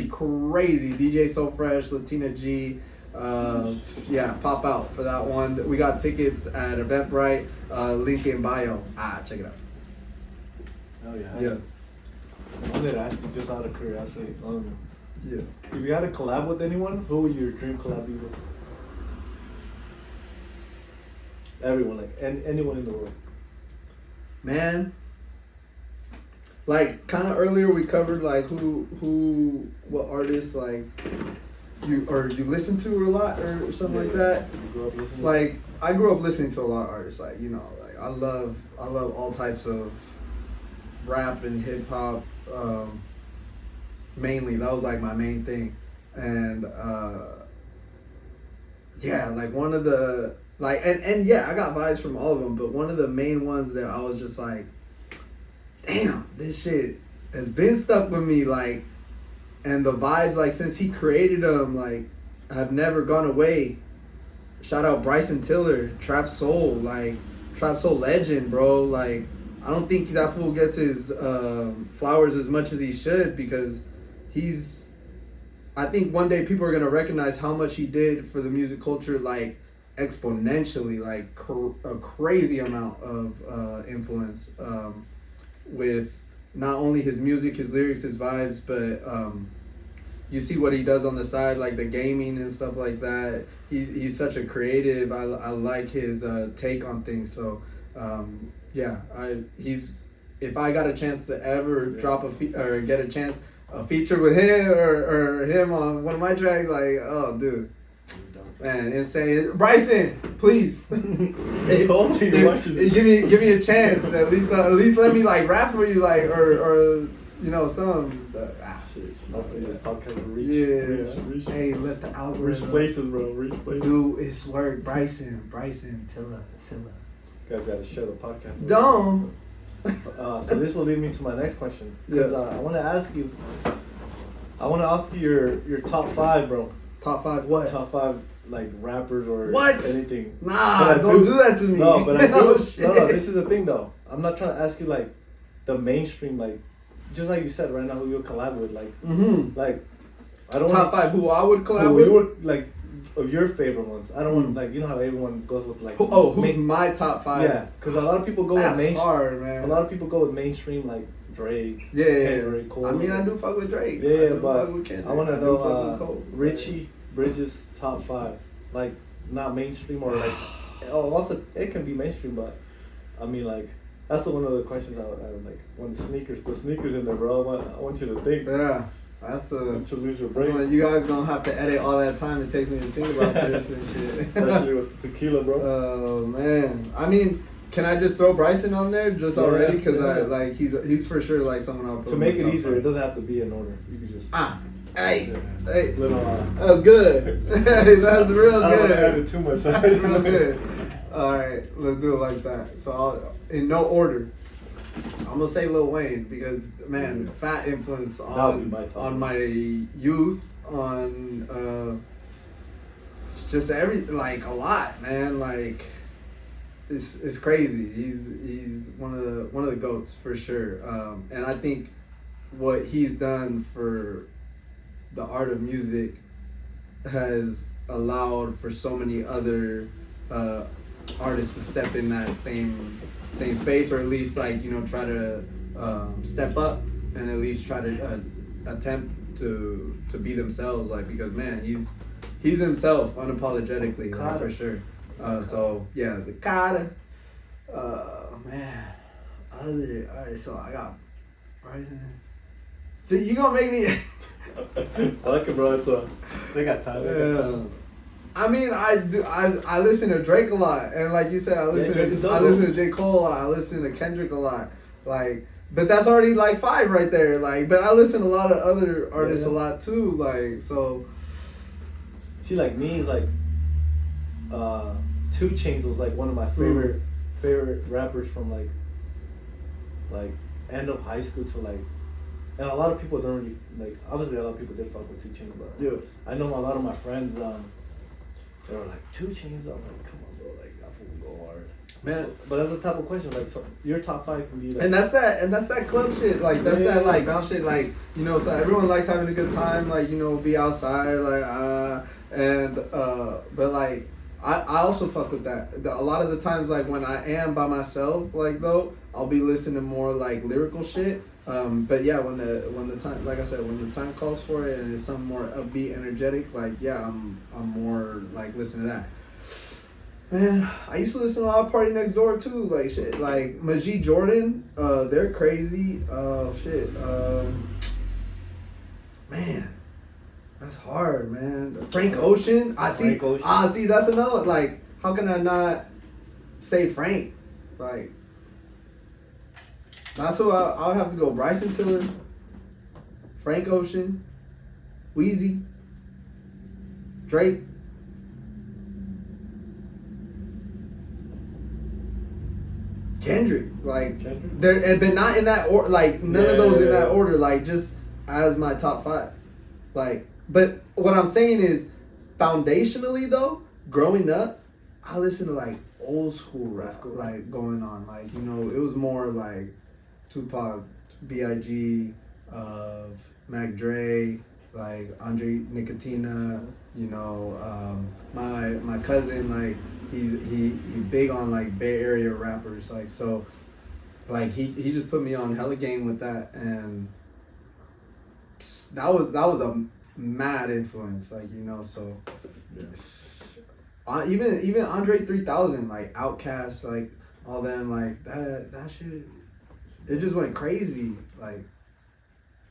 crazy. DJ So Fresh, Latina G. Yeah, pop out for that one. We got tickets at Eventbrite. Link in bio. Check it out. Oh yeah. Yeah. I'm gonna ask you just out of curiosity. Yeah. If you had to collab with anyone, who would your dream collab be with? Everyone, like anyone in the world. Man, like kind of earlier we covered like what artists like you listen to a lot or something like that. You grew up listening. Like I grew up listening to a lot of artists. Like like I love all types of rap and hip hop. Mainly that was like my main thing, and yeah, like one of the. Like, and yeah, I got vibes from all of them, but one of the main ones that I was just like, damn, this shit has been stuck with me, like, and the vibes, like, since he created them, like, have never gone away. Shout out Bryson Tiller, Trap Soul legend, bro. Like, I don't think that fool gets his flowers as much as he should, because I think one day people are going to recognize how much he did for the music culture, like, exponentially, like a crazy amount of influence with not only his music, his lyrics, his vibes, but you see what he does on the side, like the gaming and stuff like that. He's such a creative. I like his take on things. So yeah, if I got a chance to ever drop or get a feature with him or him on one of my tracks, like, oh dude. Man, insane. Bryson, please. Hey, give me a chance. At least let me like rap for you, like or some. Shit, hopefully this podcast will reach. Hey, let the algorithm. Reach places, bro. Reach places. Do its work, Bryson, Tilla. You guys gotta share the podcast. Don't. So this will lead me to my next question, because I want to ask you your top 5, bro. Top 5 what? Top 5 like rappers or what? Anything. Nah, don't do that to me. No, but I do. No, shit. No, this is the thing though. I'm not trying to ask you like the mainstream, like just like you said right now, who you'll collab with, like like I don't top 5 who I would collab with. You were like of your favorite ones. I don't want like you know how everyone goes with like who's my top 5? Yeah, because a lot of people go with mainstream. Hard, man. A lot of people go with mainstream like Drake. Yeah. Kendrick, Cole. I mean, I do fuck with Drake. Yeah, but I want to know Richie Bridges top 5, like not mainstream or like also it can be mainstream, but I mean like that's one of the questions I would like when the sneakers in there, bro. I want you to think. Yeah, that's to lose your brain. You guys gonna have to edit all that time it takes me to think about this and shit. Especially with tequila, bro. Oh man, I mean, can I just throw Bryson on there already? Because I like he's for sure like someone I'll put to make it easier. It doesn't have to be in order. You can just Hey, hey, Little, that was good. That was real I don't want to add good. it too much. That was real good. All right, let's do it like that. So, in no order, I'm gonna say Lil Wayne because man, fat influence on my youth, on just like a lot, man. Like it's crazy. He's one of the goats for sure. And I think what he's done for the art of music has allowed for so many other artists to step in that same space, or at least like try to step up and at least try to attempt to be themselves, like, because man, he's himself unapologetically, like, for sure. So yeah, the Carter, man, other artists. So I got Bryson. So you gonna make me? Fuck it, bro. They got time. I mean, I listen to Drake a lot, and like you said, I listen to J. Cole a lot. I listen to Kendrick a lot. Like, but that's already like 5 right there. Like, but I listen to a lot of other artists a lot too. Like, so. See, like me, like 2 Chainz was like one of my favorite rappers from like end of high school to like. And a lot of people don't really, like, obviously a lot of people did fuck with 2 Chainz, bro. Yeah. I know a lot of my friends, they were like, 2 Chainz? I'm like, come on, bro, like, that fool go hard. Man, but that's the type of question, like, so your top 5 can be like... And that's that club shit, like, that's that, like, bounce shit, like, so everyone likes having a good time, like, be outside, like, but, like, I also fuck with that. A lot of the times, like, when I am by myself, like, though, I'll be listening more, like, lyrical shit. But yeah, when the time, like I said, when the time calls for it and it's something more upbeat, energetic, like, yeah, I'm more like listening to that. Man, I used to listen to a lot of Party Next Door too, like shit, like Majid Jordan, they're crazy. Shit, man, that's hard, man. Frank Ocean, see, that's another one. Like, how can I not say Frank? Like. That's who I would have to go. Bryson Tiller, Frank Ocean, Wheezy, Drake, Kendrick. Like, but not in that order. Like, none of those in that order. Like, just as my top 5. Like, but what I'm saying is, foundationally though, growing up, I listened to like old school rap, like going on. Like, it was more like Tupac, B.I.G., Mac Dre, like Andre Nicotina, my cousin, like he big on like Bay Area rappers, like, so like he just put me on hella game with that, and that was a mad influence, like, so even Andre 3000, like Outkast, like all them, like that shit. It just went crazy. Like,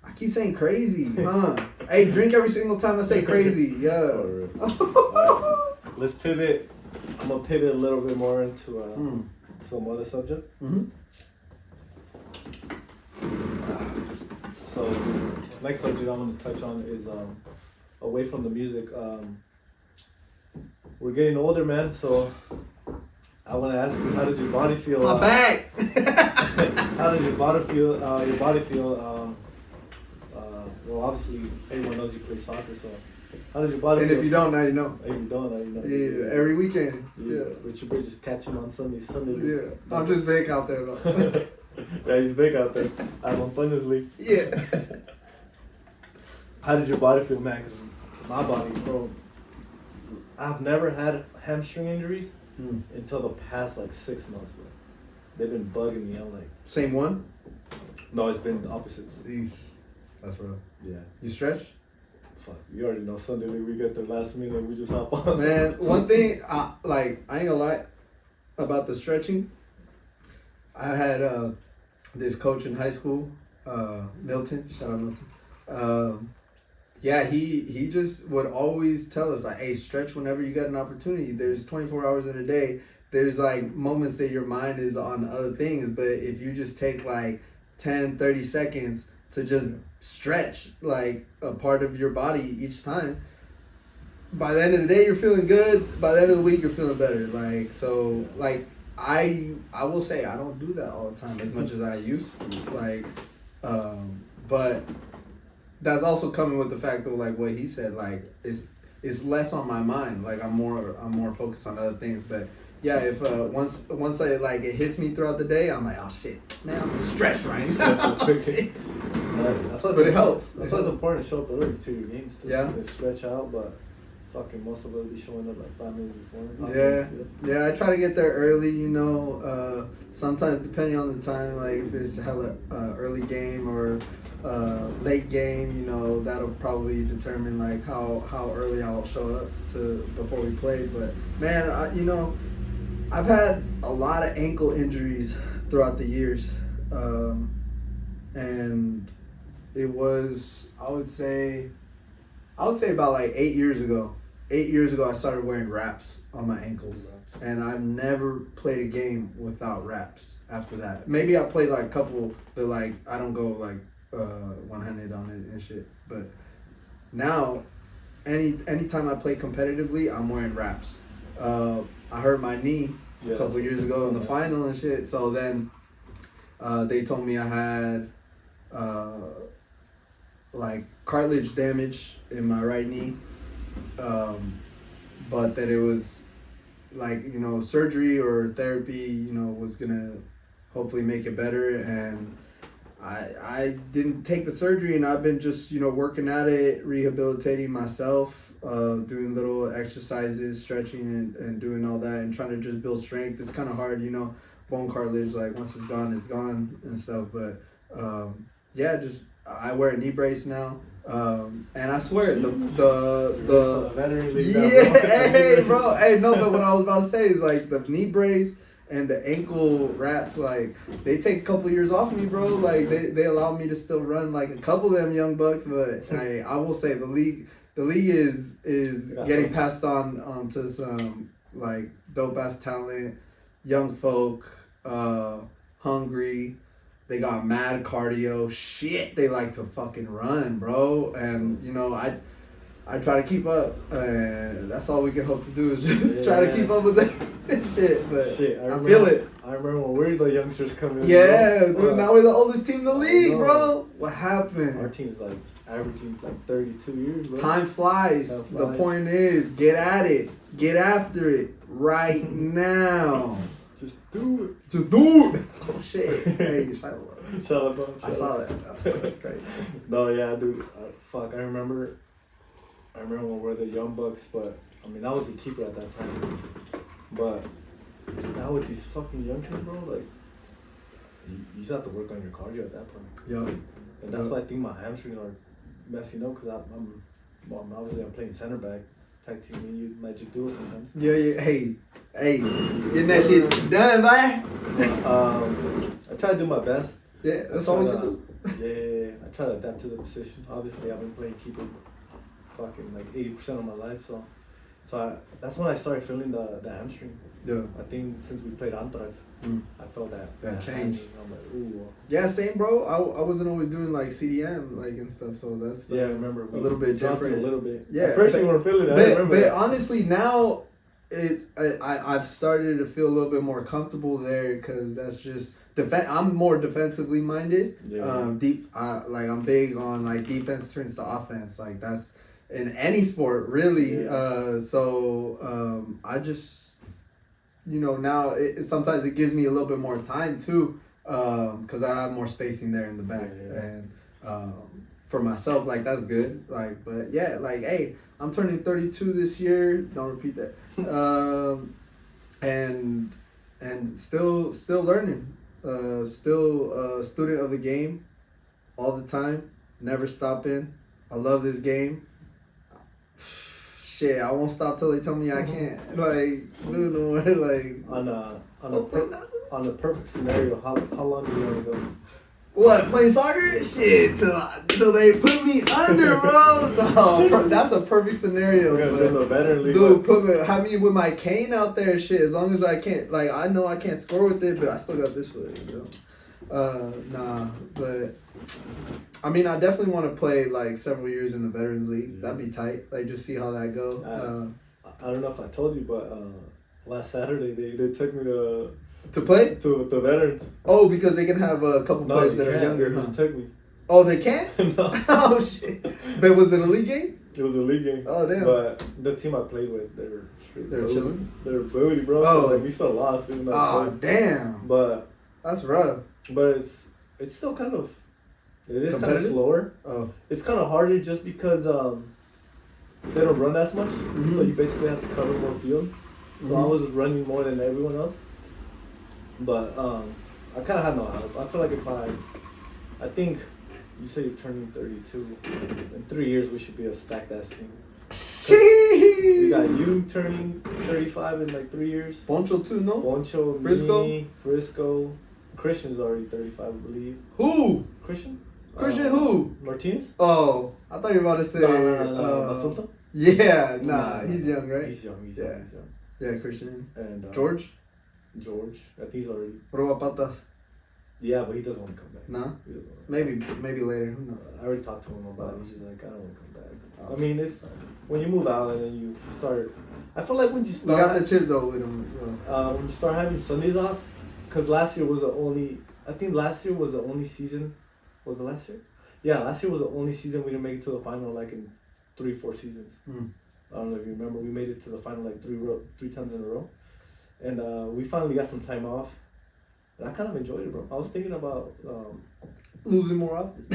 I keep saying crazy, huh? Hey, drink every single time I say crazy. Yeah. Let's pivot. I'm gonna pivot a little bit more into some other subject. Mm-hmm. So, next subject I want to touch on is away from the music. We're getting older, man. So, I want to ask you, how does your body feel? My back. How does your body feel? Well, obviously, everyone knows you play soccer, so how does your body feel? And if you don't, now you know. If you don't, now you know. Yeah, every weekend. Yeah. Richie Bridges catch him on Sunday. Yeah. I'm just big out there, though. Yeah, he's big out there. I'm on Sundays league. Yeah. How did your body feel, man? Because my body, bro, I've never had hamstring injuries until the past, like, 6 months, bro. They've been bugging me. I'm like... Same one? No, it's been the opposites. That's real. Yeah. You stretch? Fuck, you already know Sunday we get there last minute and we just hop on. Man, one thing, I ain't gonna lie about the stretching. I had this coach in high school, Milton. Shout out Milton. Yeah, he just would always tell us, like, hey, stretch whenever you get an opportunity. There's 24 hours in a day. There's, like, moments that your mind is on other things, but if you just take, like, 10, 30 seconds to just stretch like a part of your body each time. By the end of the day, you're feeling good. By the end of the week, you're feeling better. Like, so, like, I will say I don't do that all the time as much as I used to. Like, but that's also coming with the fact of like what he said. Like, it's less on my mind. Like, I'm more focused on other things. But yeah, if once I like it hits me throughout the day, I'm like, oh shit, man, I'm stressed right now. But it helps. That's why it's important to show up early to your games too. Yeah. They stretch out, but fucking most of it be showing up like 5 minutes before. Yeah, I try to get there early. You know, sometimes depending on the time, like if it's hella early game or late game, you know, that'll probably determine like how early I'll show up to before we play. But man, I've had a lot of ankle injuries throughout the years, and it was I would say about like 8 years ago. 8 years ago, I started wearing wraps on my ankles, and I've never played a game without wraps after that. Maybe I played like a couple, but like I don't go like one-handed on it and shit. But now, anytime I play competitively, I'm wearing wraps. I hurt my knee a couple years ago in the final and shit. So then, they told me I had like cartilage damage in my right knee, but that it was like, you know, surgery or therapy, you know, was gonna hopefully make it better. And I didn't take the surgery, and I've been just, you know, working at it, rehabilitating myself, doing little exercises, stretching and doing all that, and trying to just build strength. It's kind of hard, you know, bone cartilage, like once it's gone and stuff. But yeah, just I wear a knee brace now. And I swear the veteran league. Hey bro, hey no, but what I was about to say is like the knee brace and the ankle wraps, like they take a couple years off me, bro. Like they allow me to still run like a couple of them young bucks. But I will say the league is getting passed on to some like dope ass talent, young folk, hungry. They got mad cardio. Shit, they like to fucking run, bro. And, you know, I try to keep up. And that's all we can hope to do is just try to keep up with that shit. But I feel it. I remember when we were the youngsters coming in. Yeah, dude, now we're the oldest team in the league, bro. What happened? Our team's like averaging like 32 years, bro. Time flies. The point is, get at it. Get after it right now. Just do it. Just do it. Oh shit. Hey, shut up. I saw that. That's great. No, yeah, dude. Fuck, I remember when we were the young bucks, but I mean, I was a keeper at that time. But now with these fucking young kids, bro, like you just have to work on your cardio at that point. Yeah. And that's why I think my hamstrings are messing up, because I'm obviously I'm playing center back. Tag team and you magic duo sometimes. Yeah. Hey, getting that shit done, boy. I try to do my best. Yeah, that's all we can do. Yeah, I try to adapt to the position. Obviously, I've been playing keeper fucking like 80% of my life, so that's when I started feeling the hamstring. Yeah. I think since we played Anthrax, I felt that change. I'm like, ooh. Yeah, same, bro. I wasn't always doing like CDM like and stuff, so that's I remember a little bit different. A little bit. Yeah. At first you weren't feeling it. But honestly, now I've started to feel a little bit more comfortable there, because that's just I'm more defensively minded. Yeah. I'm big on like defense turns to offense. Like that's in any sport really. Yeah. I just, you know, now sometimes it gives me a little bit more time too, because I have more spacing there in the back. Yeah. And for myself, like that's good. Like, but yeah, like, hey, I'm turning 32 this year. Don't repeat that. And still learning. Still a student of the game all the time. Never stopping. I love this game. Shit, I won't stop till they tell me I can't. Like, dude, no way. Like, on a perfect scenario, how long do you want to go? What, playing soccer? Shit, till they put me under, bro. No, that's a perfect scenario. Dude, have me with my cane out there, shit. As long as I can't, like, I know I can't score with it, but I still got this foot, you know. Nah, but I mean, I definitely want to play like several years in the Veterans League. Yeah. That'd be tight. Like, just see how that go. I don't know if I told you, but last Saturday they took me To play? to the veterans. Oh, because they can have a couple players that are younger. They just took me. Oh, they can't? No. Oh shit! But was it a league game? It was a league game. Oh damn! But the team I played with, they're straight. They're chilling. They're booty, bro. Oh. So, like, we still lost. Even though Oh damn! But That's rough. it's still kind of, it is kind of Competitive? slower. Oh. It's kind of harder just because they don't run as much, Mhm. so you basically have to cover more field. So I Mhm. was running more than everyone else. But I kind of had no help. I feel like I think you say you're turning 32. In 3 years we should be a stacked ass team. We got you turning 35 in like 3 years. Poncho too, no? Poncho, Frisco? me, Frisco. Christian's already 35, I believe. Who? Christian? Christian who? Martinez? Oh, I thought you were about to say. No. Basulta? Yeah, nah, Nah. he's young, right? He's young. Yeah. He's young. Yeah, Christian. And George? George. I think he's already. What about Patas? Yeah, but he doesn't want to come back. Nah? He doesn't wanna Maybe later. Who knows? I already talked to him about it. He's like, I don't want to come back. Oh, I mean, it's when you move out and then you start. I feel like when you We start. got the chip though with him. When you start having Sundays off, because last year was the only. I think last year was the only season. Was it last year? Yeah, last year was the only season we didn't make it to the final like in 3-4 seasons. Mm. I don't know if you remember. We made it to the final like three times in a row, and we finally got some time off. And I kind of enjoyed it, bro. I was thinking about Losing more often.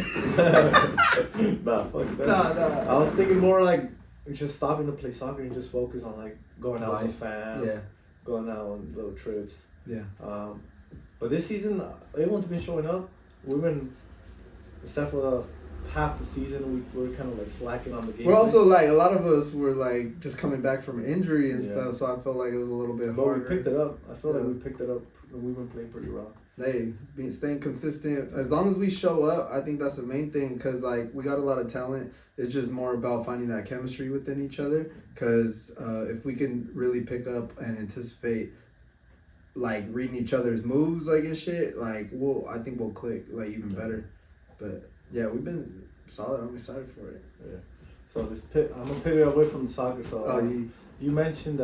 nah, fuck that. Nah. I was thinking more like just stopping to play soccer and just focus on like going out with Life. the fam, Yeah. going out on little trips. Yeah. But this season, everyone's been showing up. We've been, except for the half the season, we're kind of like slacking on the game. We're also like a lot of us were like just coming back from injury and Yeah. stuff, so I felt like it was a little bit but we harder. picked it up. I feel like Yeah. we picked it up and we've been playing pretty well. Hey, staying consistent. As long as we show up, I think that's the main thing. Cause like we got a lot of talent. It's just more about finding that chemistry within each other. Cause if we can really pick up and anticipate, like reading each other's moves, like and shit, like I think we'll click like even better. But yeah, we've been solid. I'm excited for it. Yeah. So I'm gonna pivot away from the soccer. So you mentioned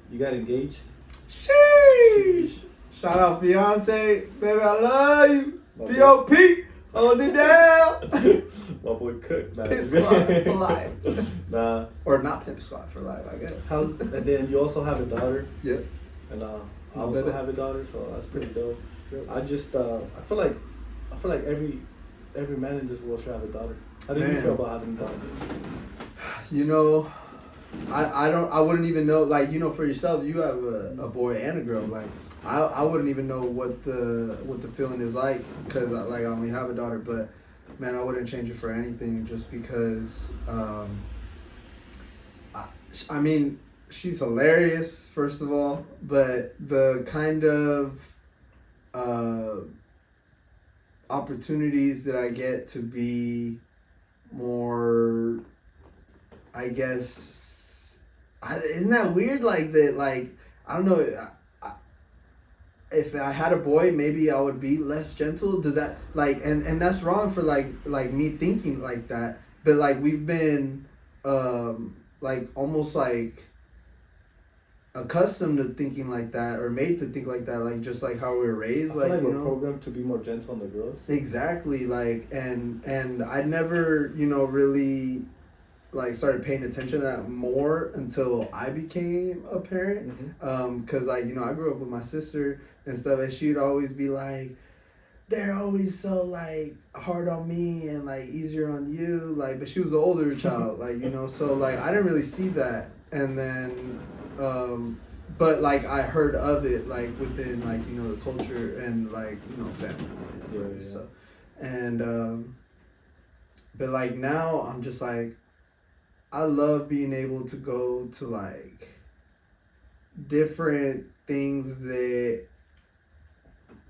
you got engaged. Sheesh. Shout out fiance, baby, I love you. My P.O.P. Hold it down. My boy Cook. Nah, Pimp squad for life. Nah. Or not pimp squad for life, I guess. And then you also have a daughter. Yeah. And I also have a daughter, so that's pretty dope. I just I feel like every man in this world should have a daughter. How do you feel about having a daughter? You know, I wouldn't even know, like, you know, for yourself, you have a boy and a girl, like I wouldn't even know what the feeling is like, because I only have a daughter, but man, I wouldn't change it for anything, just because I mean, she's hilarious, first of all, but the kind of opportunities that I get to be more, I guess, isn't that weird? Like that, like, I don't know. If I had a boy, maybe I would be less gentle. Does that, like, and that's wrong for like me thinking like that. But like we've been, like almost like accustomed to thinking like that, or made to think like that, like just like how we were raised. I feel like you we're know? programmed to be more gentle on the girls. Exactly, like, and I never, you know, really like started paying attention to that more until I became a parent. Mm-hmm. Cause like, you know, I grew up with my sister and stuff, and she'd always be like, they're always so like hard on me and like easier on you, like, but she was an older child, like, you know, so like I didn't really see that. And then but like I heard of it like within like, you know, the culture and like, you know, family. Yeah. So, and but like now I'm just like, I love being able to go to like different things that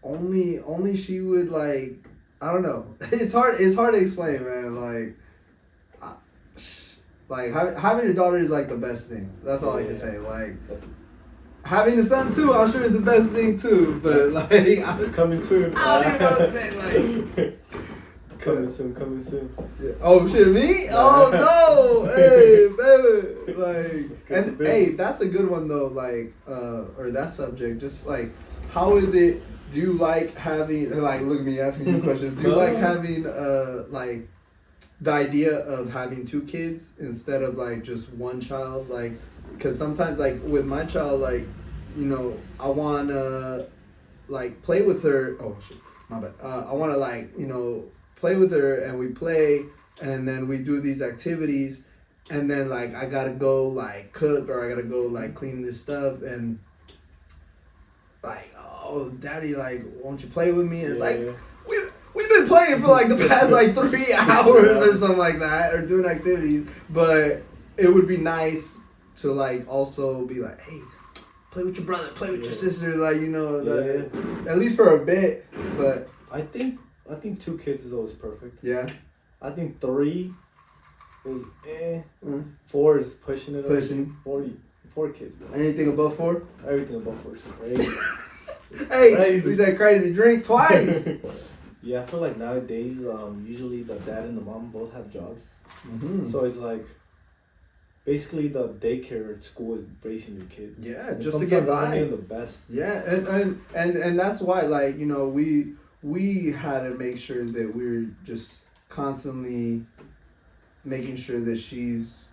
only she would like. I don't know. It's hard to explain, man. Like having a daughter is like the best thing. That's all I can say. Like, having a son too, I'm sure is the best thing too. But like, Coming soon. I don't even know what to say. Like, coming soon. yeah. Oh shit, me? Oh no, hey baby, like, and hey, that's a good one though. Like, or that subject, just like, how is it? Do you like having like? Look at me asking you questions. Do you like having like the idea of having 2 kids instead of like just one child? Like, because sometimes like with my child, like, you know, I wanna like play with her. Oh shit, my bad. I wanna like, you know, play with her and we play and then we do these activities and then like I gotta go like cook or I gotta go like clean this stuff and like, oh daddy, like won't you play with me? And it's like we've been playing for like the past like 3 hours or something like that or doing activities, but it would be nice to like also be like, hey, play with your brother, play with your sister, like, you know, at least for a bit. But I think 2 kids is always perfect. Yeah. I think 3 is 4 is pushing it. Pushing. 4 kids. Bro. Anything above 4? Everything above 4 is crazy. Hey, crazy. we said crazy. Drink twice. Yeah, I feel like nowadays, usually the dad and the mom both have jobs. Mm-hmm. So it's like, basically the daycare at school is raising your kids. Yeah, and just to get by. Not even the best. Yeah, and that's why, like, you know, we had to make sure that we're just constantly making sure that she's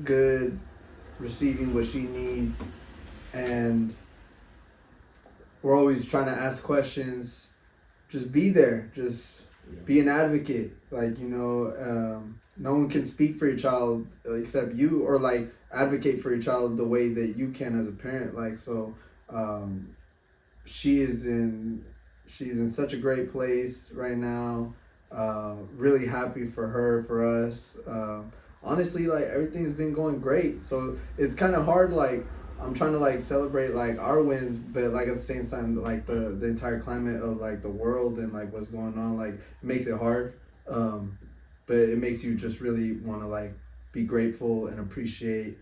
good, receiving what she needs, and we're always trying to ask questions. Just be there. Just be an advocate. Like, you know, no one can speak for your child except you, or like advocate for your child the way that you can as a parent. Like, so she's in such a great place right now. Really happy for her, for us. Honestly, like everything's been going great. So it's kind of hard. Like, I'm trying to like celebrate like our wins, but like at the same time, like the entire climate of like the world and like what's going on, like it makes it hard. But it makes you just really want to like be grateful and appreciate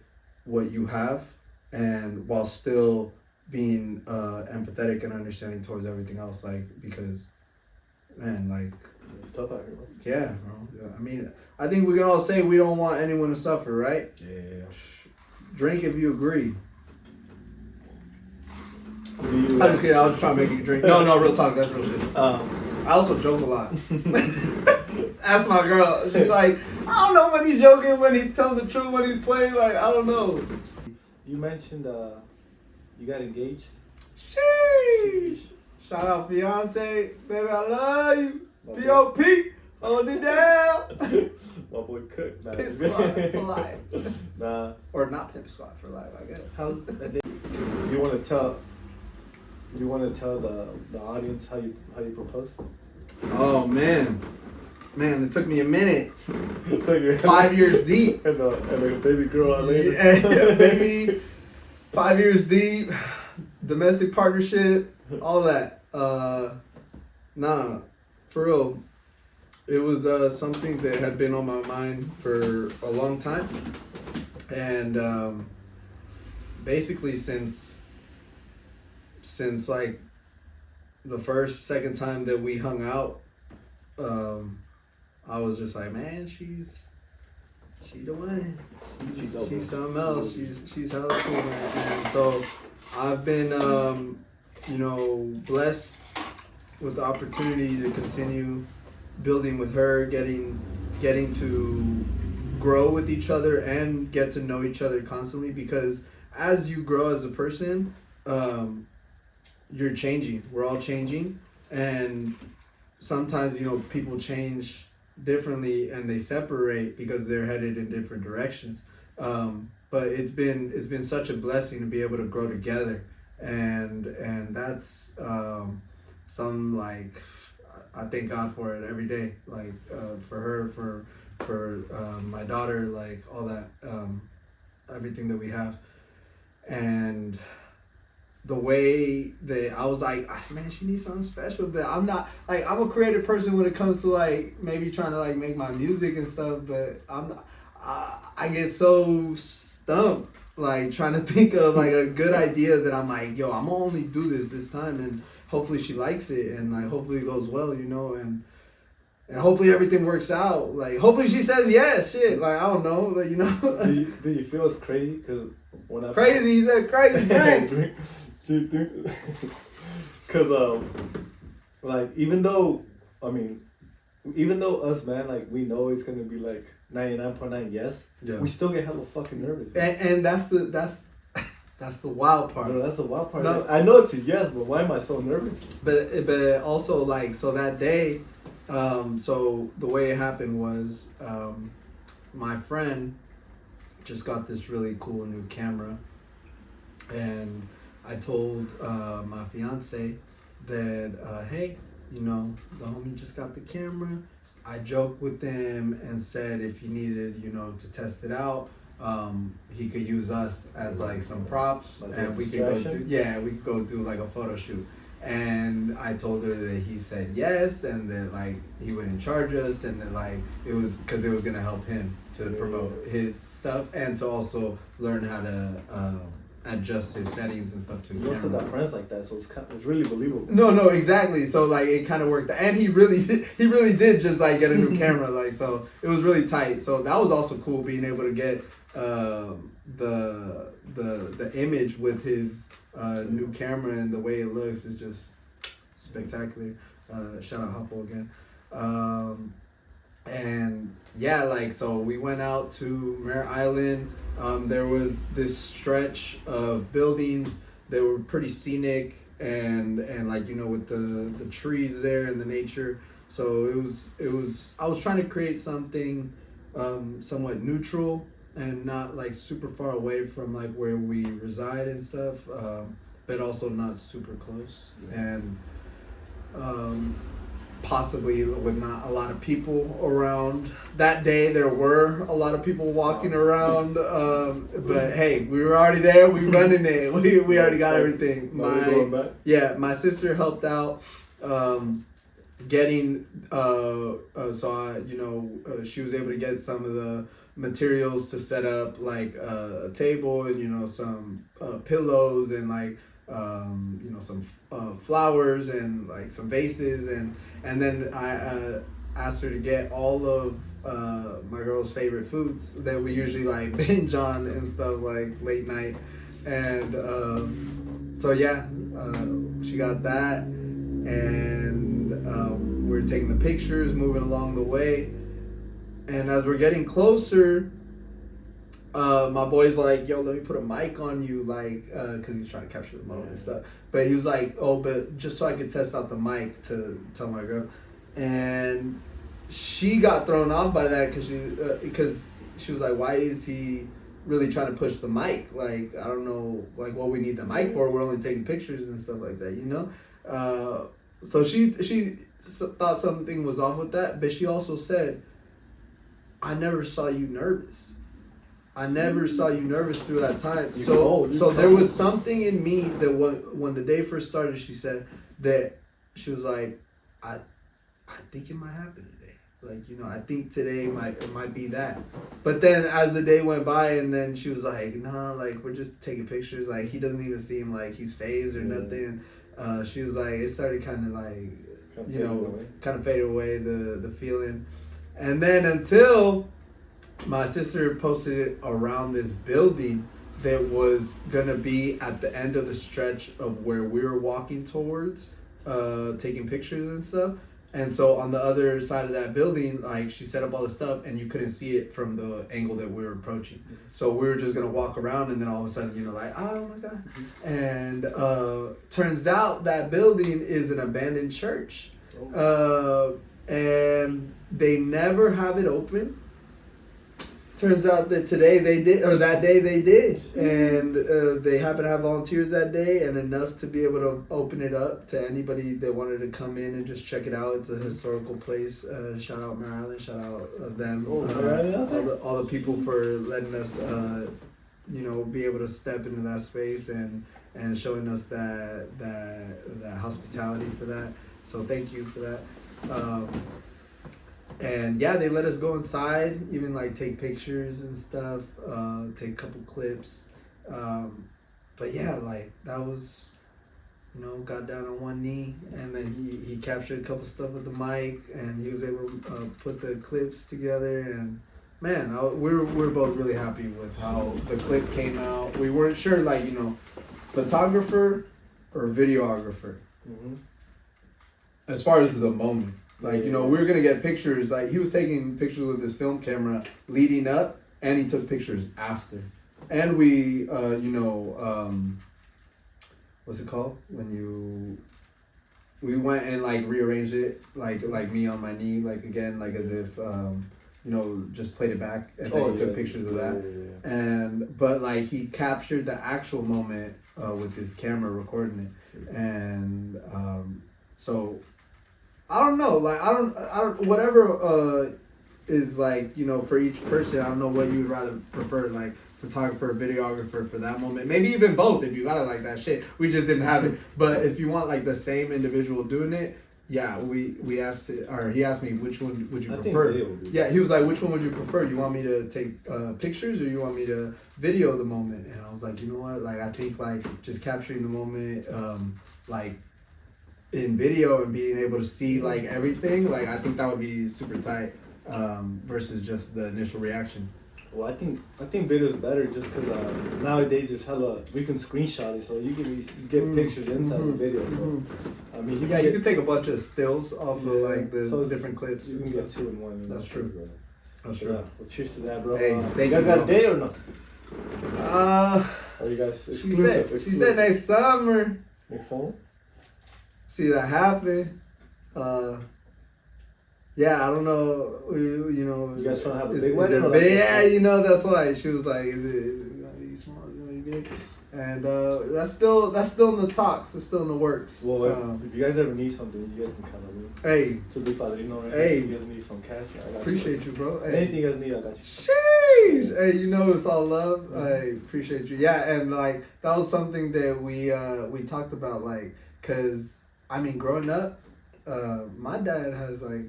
what you have, and while still being empathetic and understanding towards everything else. Like, because man, like it's tough out here, bro. Yeah, bro. I mean, I think we can all say we don't want anyone to suffer, right? Yeah. Drink if you agree. I'm just kidding. I was just trying to make you drink. No, real talk. That's real shit. I also joke a lot. Ask my girl. She's like, I don't know when he's joking, when he's telling the truth, when he's playing. Like, I don't know. You mentioned you got engaged. Sheesh. Shout out fiance, baby. I love you. P.O.P. Hold it down. My boy Cook. Nah, Pimp squad for life. Nah. Or not pimp squad for life, I guess. How's that day? You want to tell the audience how you proposed? Oh man, it took me a minute. It took you 5 years deep. And the baby girl I later. Yeah, baby. 5 years deep. Domestic partnership, all that. Nah, for real. It was something that had been on my mind for a long time, and basically since like the second time that we hung out, I was just like, man, she's the one. She's something else. She's hella cool, man. And so I've been blessed with the opportunity to continue building with her, getting to grow with each other and get to know each other constantly, because as you grow as a person, you're changing. We're all changing, and sometimes people change differently and they separate because they're headed in different directions. But it's been such a blessing to be able to grow together, and that's some, like, I thank God for it every day. Like, for her, for my daughter, like all that, everything that we have, and the way that I was like, man, she needs something special. But I'm not, like, I'm a creative person when it comes to like maybe trying to like make my music and stuff. But I'm not, I get so stumped like trying to think of like a good idea that I'm like, yo, I'm gonna only do this time, and hopefully she likes it, and like hopefully it goes well, you know, and hopefully everything works out. Like hopefully she says yes. Shit, like I don't know, like, you know. do you feel it's crazy? Cause when I crazy, he said crazy. Cause like even though us, man, like we know it's gonna be like 99.9 yes, yeah, we still get hella fucking nervous. And that's the wild part. Bro, that's the wild part. No. I know it's a yes, but why am I so nervous? But also like so that day, so the way it happened was my friend just got this really cool new camera, and I told my fiance that hey, you know, the homie just got the camera. I joked with him and said if he needed, you know, to test it out, he could use us as like some props, like and we could go do like a photo shoot. And I told her that he said yes, and that like he wouldn't charge us, and that like it was because it was gonna help him to promote his stuff and to also learn how to adjust his settings and stuff to his camera. You also got friends like that, so it's really believable. No, exactly. So like it kind of worked, and he really did just like get a new camera, like, so it was really tight. So that was also cool, being able to get the image with his new camera, and the way it looks is just spectacular. Shout out Hoppo again. And yeah, like, so we went out to Mare Island. There was this stretch of buildings that were pretty scenic, and like, you know, with the trees there and the nature. So it was I was trying to create something somewhat neutral and not like super far away from like where we reside and stuff, but also not super close, and possibly with not a lot of people around. That day there were a lot of people walking around, but hey, we were already there, we running it, we already got everything. My sister helped out getting she was able to get some of the materials to set up like a table, and, you know, some pillows, and like you know, some flowers, and like some vases, and then I asked her to get all of my girl's favorite foods that we usually like binge on and stuff, like late night. And so yeah, she got that, and we're taking the pictures, moving along the way. And as we're getting closer, my boy's like, yo, let me put a mic on you, like, because he's trying to capture the moment and stuff. But he was like, oh, but just so I could test out the mic to tell my girl. And she got thrown off by that because she was like, why is he really trying to push the mic? Like, I don't know, like, what we need the mic for. We're only taking pictures and stuff like that, you know? So she thought something was off with that, but she also said, I never saw you nervous. I never saw you nervous through that time. So there was something in me that when the day first started, she said that she was like, I think it might happen today. Like, you know, I think today it might be that. But then as the day went by, and then she was like, nah, like, we're just taking pictures. Like, he doesn't even seem like he's phased or nothing. She was like, it started kind of like, you know, kind of faded away, the feeling. And then until my sister posted it around this building that was gonna be at the end of the stretch of where we were walking towards, taking pictures and stuff. And so on the other side of that building, like, she set up all the stuff, and you couldn't see it from the angle that we were approaching. So we were just gonna walk around, and then all of a sudden, you know, like, oh my God. And turns out that building is an abandoned church. And they never have it open. Turns out that today they did, or that day they did, and they happen to have volunteers that day, and enough to be able to open it up to anybody that wanted to come in and just check it out. It's a historical place. Shout out Mare Island, shout out them, all the people for letting us, you know, be able to step into that space and showing us that hospitality for that. So thank you for that. And yeah, they let us go inside, even like take pictures and stuff, take a couple clips. But yeah, like that was, you know, got down on one knee, and then he captured a couple stuff with the mic, and he was able to put the clips together. And man, we're both really happy with how the clip came out. We weren't sure, like, you know, photographer or videographer. Mm-hmm. As far as the moment, like, you know, we were gonna get pictures. Like, he was taking pictures with his film camera leading up, and he took pictures after. And we, you know, what's it called when we went and like rearranged it, like me on my knee, like again, like as if, you know, just played it back, and then he took pictures of that. Yeah. And but like he captured the actual moment with his camera recording it, and so I don't know, like I don't whatever is like, you know, for each person. I don't know what you would rather prefer, like photographer or videographer for that moment. Maybe even both if you got it like that shit. We just didn't have it. But if you want like the same individual doing it, yeah, we asked it, or he asked me which one would you prefer. Yeah, he was like, which one would you prefer? You want me to take pictures, or you want me to video the moment? And I was like, you know what? Like I think like just capturing the moment, like in video and being able to see like everything, like I think that would be super tight, versus just the initial reaction. Well, I think video is better just because nowadays there's hella, we can screenshot it, so you can get pictures inside the video. So I mean, you can take a bunch of stills off of like the different clips. You can get 2 in 1. That's true. That's true. Yeah. Well, cheers to that, bro. Hey, you guys got a date or no? Are you guys exclusive? She said next summer. Next summer? See that happen. Yeah, I don't know. You know, you guys trying to have a big wedding? Yeah, you know, that's why she was like, "Is it gonna be small? Is it gonna be big?" And that's still in the talks. It's still in the works. Well, if you guys ever need something, you guys can count on me. Hey, to be padrino, right? Hey, if you guys need some cash, I got appreciate you, bro. Hey. Anything you guys need, I got you. Sheesh! Hey, you know it's all love. I appreciate you. Yeah, and like that was something that we talked about, like, cause I mean, growing up, my dad has like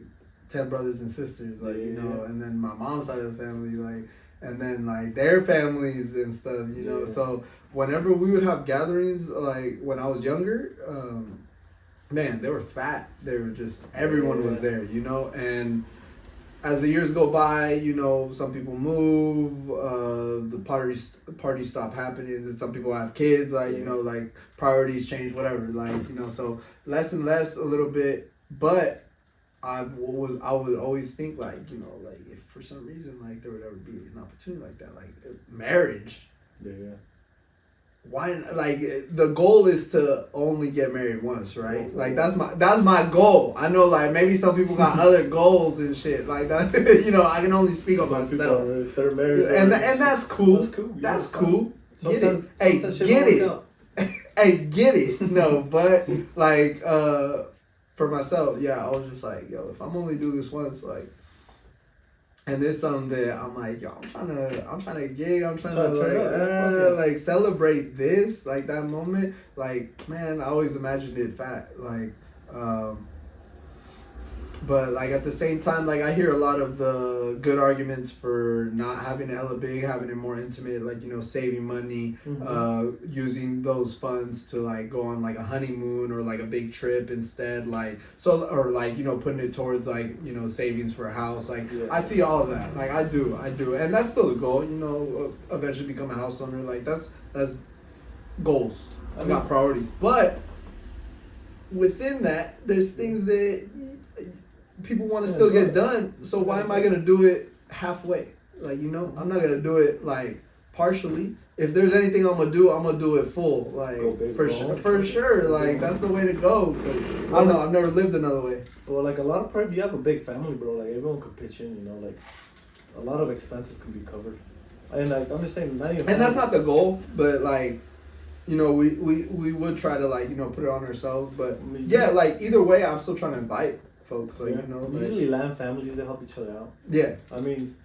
10 brothers and sisters, like, you know, and then my mom's side of the family, like, and then like their families and stuff, you know. So whenever we would have gatherings, like when I was younger, man, they were fat. They were just, everyone was there, you know. And as the years go by, you know, some people move, the parties stop happening, and some people have kids, like, you know, like priorities change, whatever, like, you know, so less and less a little bit. But I would always think, like, you know, like if for some reason like there would ever be an opportunity like that, like marriage. Yeah. Why, like, the goal is to only get married once, right? Like that's my goal. I know, like, maybe some people got other goals and shit like that. You know, I can only speak on myself. They're married, and that's cool. That's cool. Get it. Hey, get it. Hey, get it. No, but like for myself, yeah, I was just like, yo, if I'm only do this once, like, and it's something that I'm like, yo, I'm trying to gig, I'm trying to like celebrate this, like that moment. Like, man, I always imagined it fat, like, but like at the same time, like I hear a lot of the good arguments for not having it hella big, having it more intimate, like, you know, saving money, using those funds to like go on like a honeymoon or like a big trip instead, like, so, or like, you know, putting it towards like, you know, savings for a house. Like, I see all of that, like I do, and that's still the goal, you know, eventually become a house owner. Like that's goals. I got priorities, but within that, there's things that people want to still get done. So why am I gonna do it halfway? Like, you know, I'm not gonna do it like partially. If there's anything I'm gonna do it full. Like, for sure. Like, that's the way to go. But I don't know. I've never lived another way. Well, like a lot of part, you have a big family, bro. Like everyone could pitch in. You know, like a lot of expenses can be covered. And like I'm just saying, not even. And that's not the goal, but like, you know, we would try to, like, you know, put it on ourselves. But yeah, like either way, I'm still trying to invite folks, like, you know, like, usually land families, they help each other out. Yeah, I mean,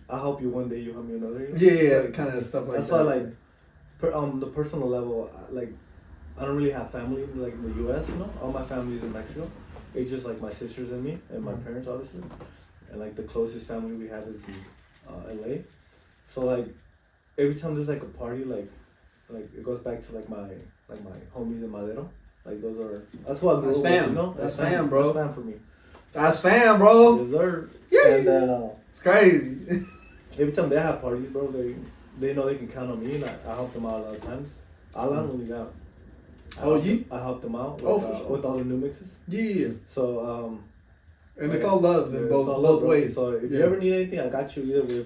I help you one day, you help me another. Yeah, like, kind of stuff like that's that. That's why, like, the personal level, like, I don't really have family like in the U.S. You know, all my family's in Mexico. It's just like my sisters and me and my parents, obviously, and like the closest family we have is in L.A. So like, every time there's like a party, like it goes back to like my homies in Madero. Like that's who I grew up with, you know? That's fam, bro. That's fam for me. That's fam, bro. Yes, sir. Yeah. And then it's crazy. every time they have parties, bro, they know they can count on me, and I help them out a lot of times. Alan only got. I helped them out with all the new mixes. Yeah. So and it's all love in both love, ways. So if you ever need anything, I got you either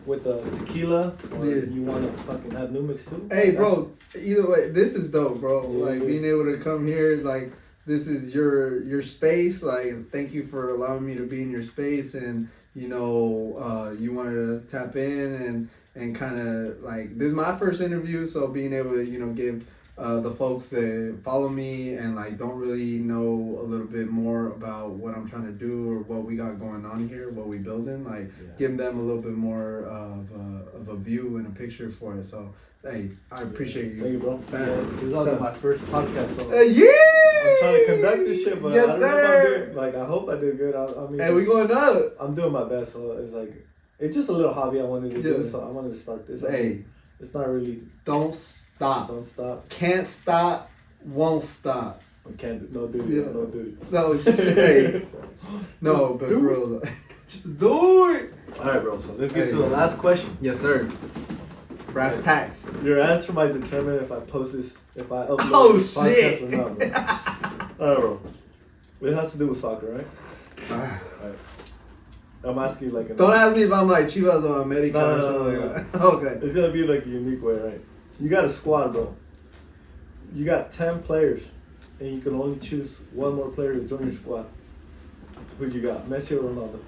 with the tequila or you want to fucking have new mix too. Hey, bro. Either way, this is dope, bro. Like being able to come here, like this is your space. Like thank you for allowing me to be in your space, and you know you wanted to tap in and kind of like this is my first interview, so being able to give the folks that follow me and like don't really know a little bit more about what I'm trying to do or what we got going on here, what we building, like giving them a little bit more of a view and a picture for it. So hey, I appreciate you. Thank you, bro. This is also my first podcast, so yeah, I'm trying to conduct this shit, but yes, I don't know if I'm doing, like I hope I did good. I mean, hey, we going up. I'm doing my best, so it's like it's just a little hobby I wanted to do, so I wanted to start this. Hey. It's not really. Don't stop. Don't stop. Can't stop. Won't stop. I can't. No duty. Yeah. No duty. No, hey. No, but for real though. Just do it. All right, bro. So let's get to the last question. Yes, sir. Brass tacks. Your answer might determine if I post this, if I upload this podcast or not, bro. All right, bro. It has to do with soccer, right? All right. I'm asking you like a... Don't ask me if I'm like Chivas or America or something like that. Okay. It's gonna be like a unique way, right? You got a squad, bro. You got 10 players, and you can only choose one more player to join your squad. Who you got? Messi or Ronaldo?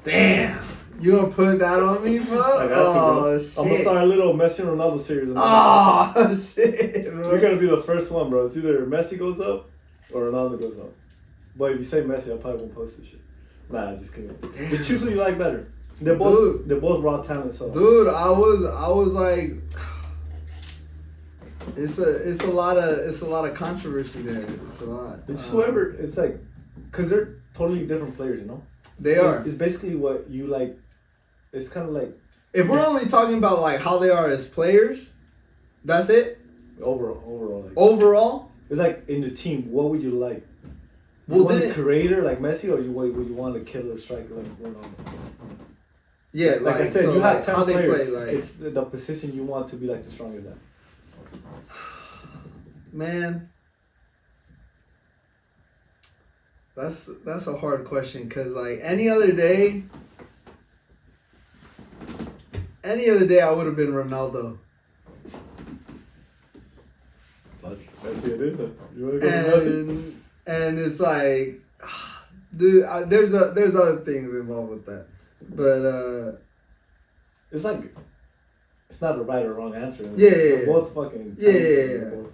Damn. You gonna put that on me, bro? I got to, bro. Shit. I'm gonna start a little Messi and Ronaldo series. Oh, shit, bro. You're gonna be the first one, bro. It's either Messi goes up or Ronaldo goes up. But if you say Messi, I probably won't post this shit. Nah, just kidding. Damn. Just choose who you like better. They're both raw talent. So dude, I was like, it's a lot of controversy there. It's a lot. It's whoever. It's like, cause they're totally different players, you know. They are. It's basically what you like. It's kind of like if we're only talking about like how they are as players, that's it. Overall. Like, overall, it's like in the team. What would you like? Well, you want a creator like Messi, or would you want a killer striker like Ronaldo? Yeah, like I said, so you have 10 how players. They play, like, it's the position you want to be like the strongest at. Man, that's a hard question because like any other day I would have been Ronaldo. But Messi it is. You want to go to Messi? And it's like, dude, there's other things involved with that, but it's like, it's not a right or wrong answer. They're both fucking both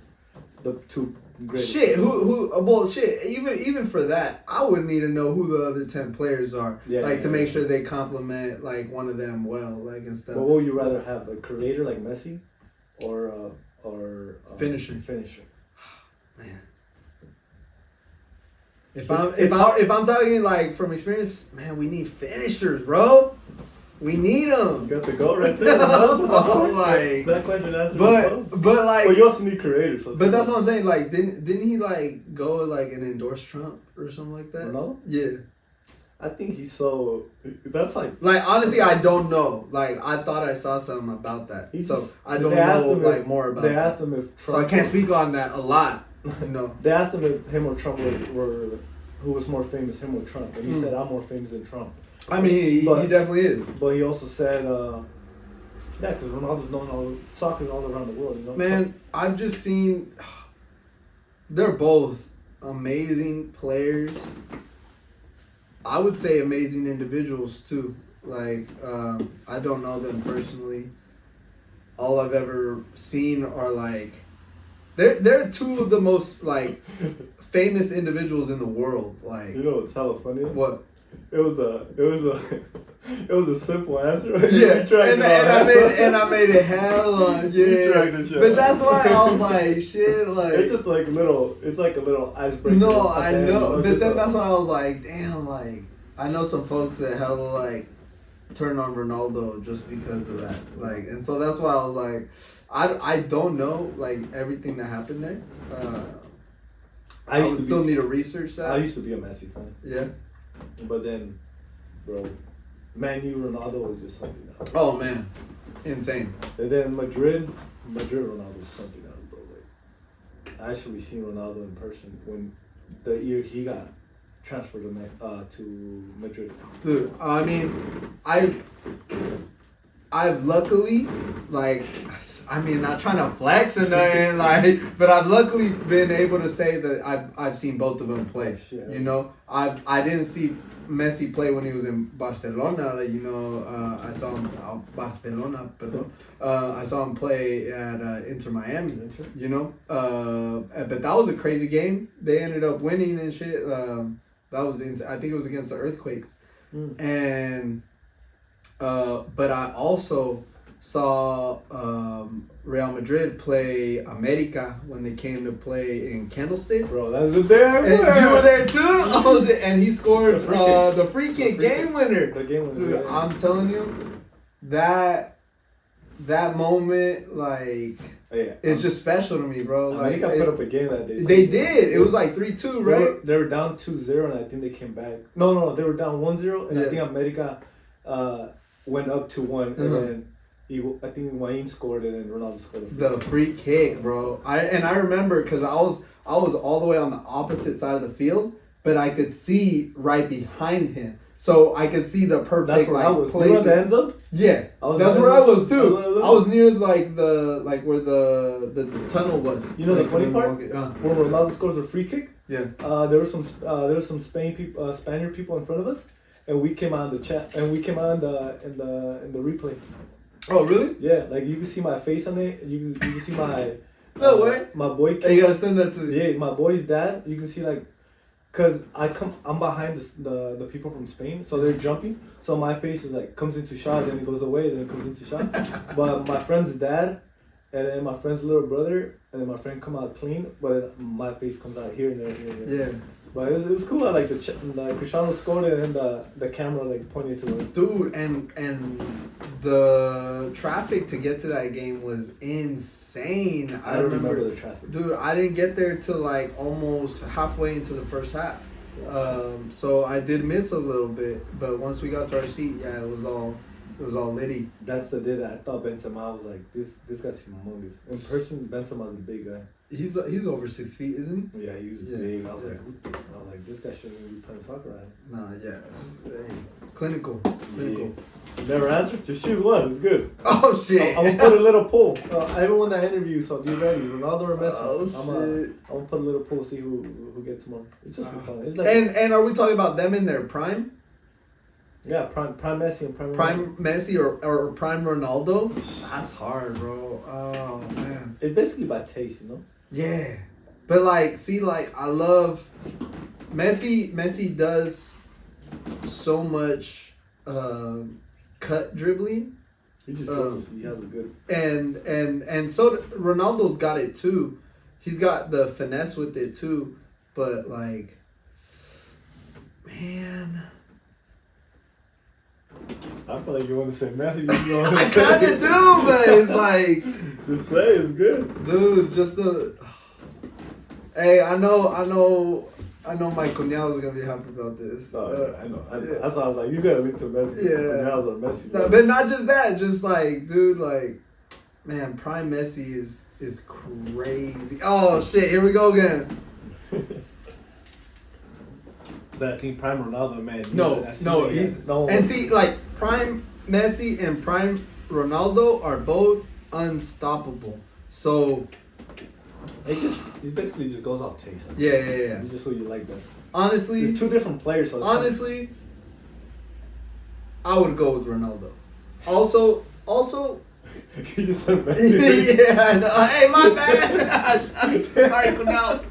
the two great. Shit, well, shit. Even for that, I would need to know who the other 10 players are, to make sure they complement like one of them well, like and stuff. But what would you rather have, a creator like Messi, or finisher? Man. If I'm talking like from experience, man, we need finishers, bro. We need them. You got the goal right there. So, like, that question answered. But like, well, you also need creators. But that's what I'm saying. Like, didn't he like go like and endorse Trump or something like that? Ronaldo? Yeah. I think he's so. That's like. Like honestly, I don't know. Like I thought I saw something about that. I don't know like more about. They asked him if Trump. So I can't speak on that a lot. No. They asked him if him or Trump were who was more famous, him or Trump, and he said, "I'm more famous than Trump." I mean, he definitely is. But he also said, because Ronaldo's known soccer's all around the world, you know. Man, I've just seen. They're both amazing players. I would say amazing individuals too. Like, I don't know them personally. All I've ever seen are like, they're two of the most like famous individuals in the world. Like, you know what's hella funny? What? It was a simple answer. Yeah, and I made it hella But that's why I was like, shit, like it's just like it's like a little icebreaker. No, I know, but then that's why I was like, damn, like I know some folks that hella like turn on Ronaldo just because of that. Like, and so that's why I was like, I don't know like everything that happened there. I would still need to research that. I used to be a Messi fan. Yeah. But then, bro, Man U Ronaldo was just something else. Oh man, insane. And then Madrid Ronaldo was something else, bro. Like, I actually seen Ronaldo in person when the year he got transferred to Madrid. Dude, I mean, I've luckily, like, I mean, not trying to flex or nothing, like, but I've luckily been able to say that I've seen both of them play. Shit. You know, I didn't see Messi play when he was in Barcelona. Like, you know, I saw him Barcelona, perdón. I saw him play at Inter Miami. You know, but that was a crazy game. They ended up winning and shit. That was I think it was against the Earthquakes, and but I also saw Real Madrid play America when they came to play in Candlestick. Bro, that's there. And you were there too. Oh, shit. And he scored the free kick game winner. The game winner. Dude, I'm telling you, that moment, like, it's just special to me, bro. Like, America put up a game that day. They did. It was like 3-2, right? They were down 2-0, and I think they came back. No, they were down 1-0, and I think America went up 2-1, and then I think Wayne scored, and then Ronaldo scored the free kick, bro. I remember because I was all the way on the opposite side of the field, but I could see right behind him. So I could see the perfect That's where like I was. place. You know the ends up? Yeah, that's where I was too. I was near like where the tunnel was. You know like, the funny part? When Ronaldo scores a free kick, yeah. There were some Spaniard people in front of us, and we came on the chat, and we came on in the replay. Oh really? Yeah, like you can see my face on it. You can see my no way. My boy. Hey, you gotta send that to me. Yeah, my boy's dad. You can see like. Cause I'm behind the people from Spain, so they're jumping. So my face is like comes into shot, then it goes away, then it comes into shot. But my friend's dad, and then my friend's little brother, and then my friend come out clean, but my face comes out here and there, here and there. Yeah. But it was cool. I like the Cristiano scored it, and the camera like pointed to us. Dude, and the traffic to get to that game was insane. I don't remember the traffic. Dude, I didn't get there till like almost halfway into the first half. So I did miss a little bit, but once we got to our seat, yeah, it was all litty. That's the day that I thought Benzema was like this guy's humongous. In person, Benzema's a big guy. He's over 6 feet, isn't he? Yeah, he was big. I was like, this guy shouldn't even be playing soccer right now. Nah, yeah, it's clinical. Yeah. Never answered. Just choose one. It's good. Oh shit! I'm gonna put a little poll. Everyone that interviews, so be ready. Ronaldo or Messi? Oh shit! I'm gonna put a little poll. See who gets more. It's just for fun. It's like and are we talking about them in their prime? Yeah, prime Messi and prime Ronaldo. Messi or prime Ronaldo. That's hard, bro. Oh man. It's basically by taste, you know. Yeah, but like, see, like I love Messi. Messi does so much cut dribbling. He just dribbles. He has a good. And so Ronaldo's got it too. He's got the finesse with it too. But like, man. I feel like you want to say Messi. I kind of do, but it's like just say it's good, dude. Just hey, I know. My cuñados are gonna be happy about this. I know. Yeah. That's why I was like, you gotta link to Messi. Yeah, cuñados are Messi. No, but not just that. Just like, dude, like, man, prime Messi is crazy. Oh shit, here we go again. But I think prime Ronaldo, man. No, he's no. And see, like prime Messi and prime Ronaldo are both unstoppable. So it basically just goes off taste. Yeah. It's just who you like better. Honestly, they're two different players. So honestly, I would go with Ronaldo. Also. You just said Messi. Yeah, I know. Hey, my bad. Sorry for now.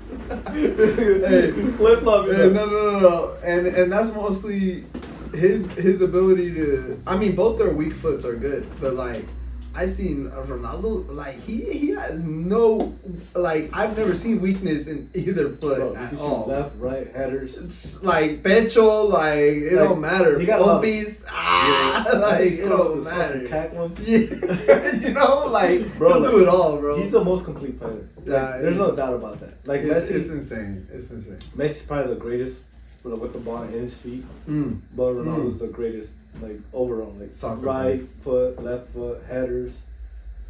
Hey, flip flop. No. And that's mostly his ability to. I mean, both their weak foots are good, but like I've seen Ronaldo, like he has no, like I've never seen weakness in either foot Bro, you at can see all. left, right, headers. It's like pecho, like it Like, don't matter. he got a lot of- Poppies, like He's it cool don't with his matter. fucking cack ones. Yeah, you know, like Bro, he'll like, do it all, bro. He's the most complete player. Yeah, There's no doubt about that. Like it's Messi, insane. It's insane. Messi's probably the greatest with the ball in his feet. But Ronaldo's the greatest, like overall, like Soccer right foot, left foot, headers,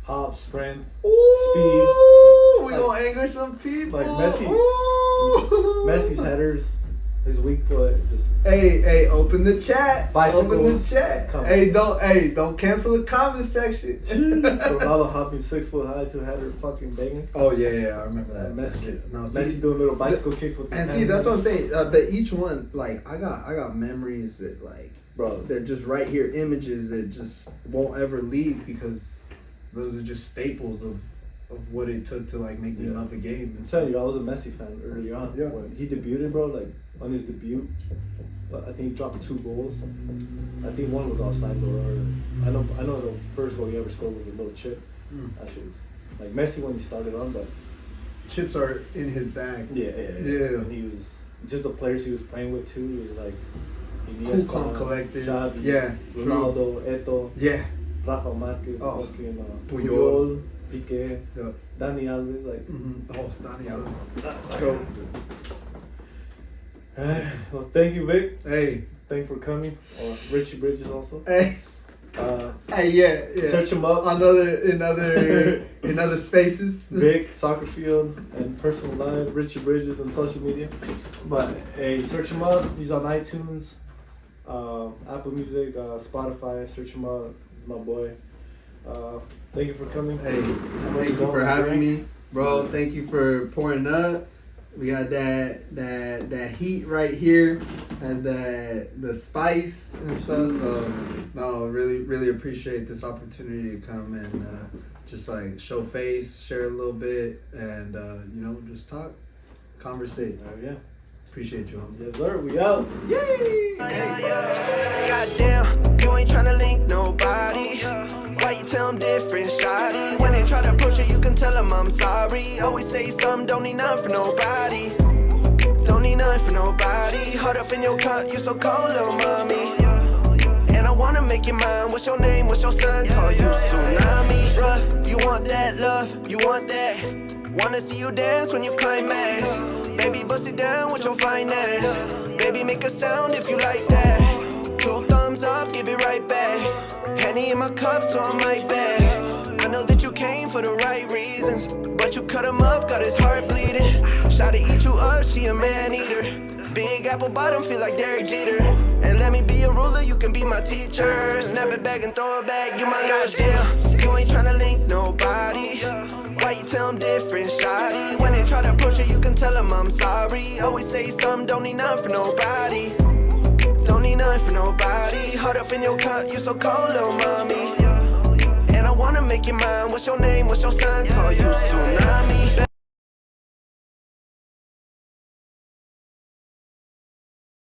hop, strength, Ooh, we Like- gonna anger some people. like Messi- Ooh. Messi's headers, his weak foot, just Hey, open the chat. Open the Bicycles. chat. Come on. Don't cancel the comment section. Ronaldo hopping 6 foot high, 2-header, fucking banging. Oh yeah, I remember that. Messi, No, see, Messi doing little bicycle kicks with. and his see, that's hands. what I'm saying. But each one, like, I got memories that, like, Bro, they're just right here, images that just won't ever leave because those are just staples of what it took to like make me Yeah. love the game. I'm telling you, I was a Messi fan early on. Yeah. When he debuted, bro, like on his debut, I think he dropped 2 goals. I think one was offside or I know the first goal he ever scored was a little chip. That shit was like Messi when he started on, but Chips are in his bag. yeah. Yeah. And he was just the players he was playing with too. He was like Cool, calm, collected. Xavi, Yeah, true. Ronaldo, Eto'o, Yeah. Rafa Marquez, Oh. fucking Puyol. Puyol, Piqué, Yeah. Dani Alves, like. Oh, Daniel. Cool. Well, thank you, Vic. Hey. Thanks for coming. Richie Bridges also. Hey. Uh, Hey, yeah. Search him up. in other spaces. Vic, Soccer Field, and Personal Live, Richie Bridges on social media. But hey, search him up. He's on iTunes, Apple Music, Spotify. Search him out. He's my boy. Thank you for coming. Hey, thank you for having me, bro. Thank you for pouring up. We got that heat right here, and the spice and stuff. So no, really appreciate this opportunity to come and just like show face, share a little bit, and just talk, conversate. Yeah. Appreciate you, homie. Yes, sir. We out. Yay! Goddamn, you ain't tryna link nobody. Why you tell them different, shawty? When they try to approach you, you can tell them I'm sorry. Always say something, don't need nothing for nobody. Don't need nothing for nobody. Hot up in your cup, you so cold, little mommy. And I wanna make you mine. What's your name? What's your son? Call you Tsunami. Rough, you want that love? You want that? Wanna see you dance when you climax. Baby, bust it down with your finance. Baby, make a sound if you like that. 2 thumbs up, give it right back. Henny in my cup, so I'm right back. I know that you came for the right reasons, but you cut him up, got his heart bleeding. Shot to eat you up, she a man eater. Big apple bottom, feel like Derek Jeter. And let me be a ruler, you can be my teacher. Snap it back and throw it back, you my little deal. You ain't tryna link nobody. Why you tell them different, shawty? When they try to approach you, you can tell them I'm sorry. Always say something, don't need nothing for nobody. Don't need nothing for nobody. Hot up in your cup, you so cold, little mommy. And I wanna make you mine. What's your name? What's your sign? Call you Tsunami.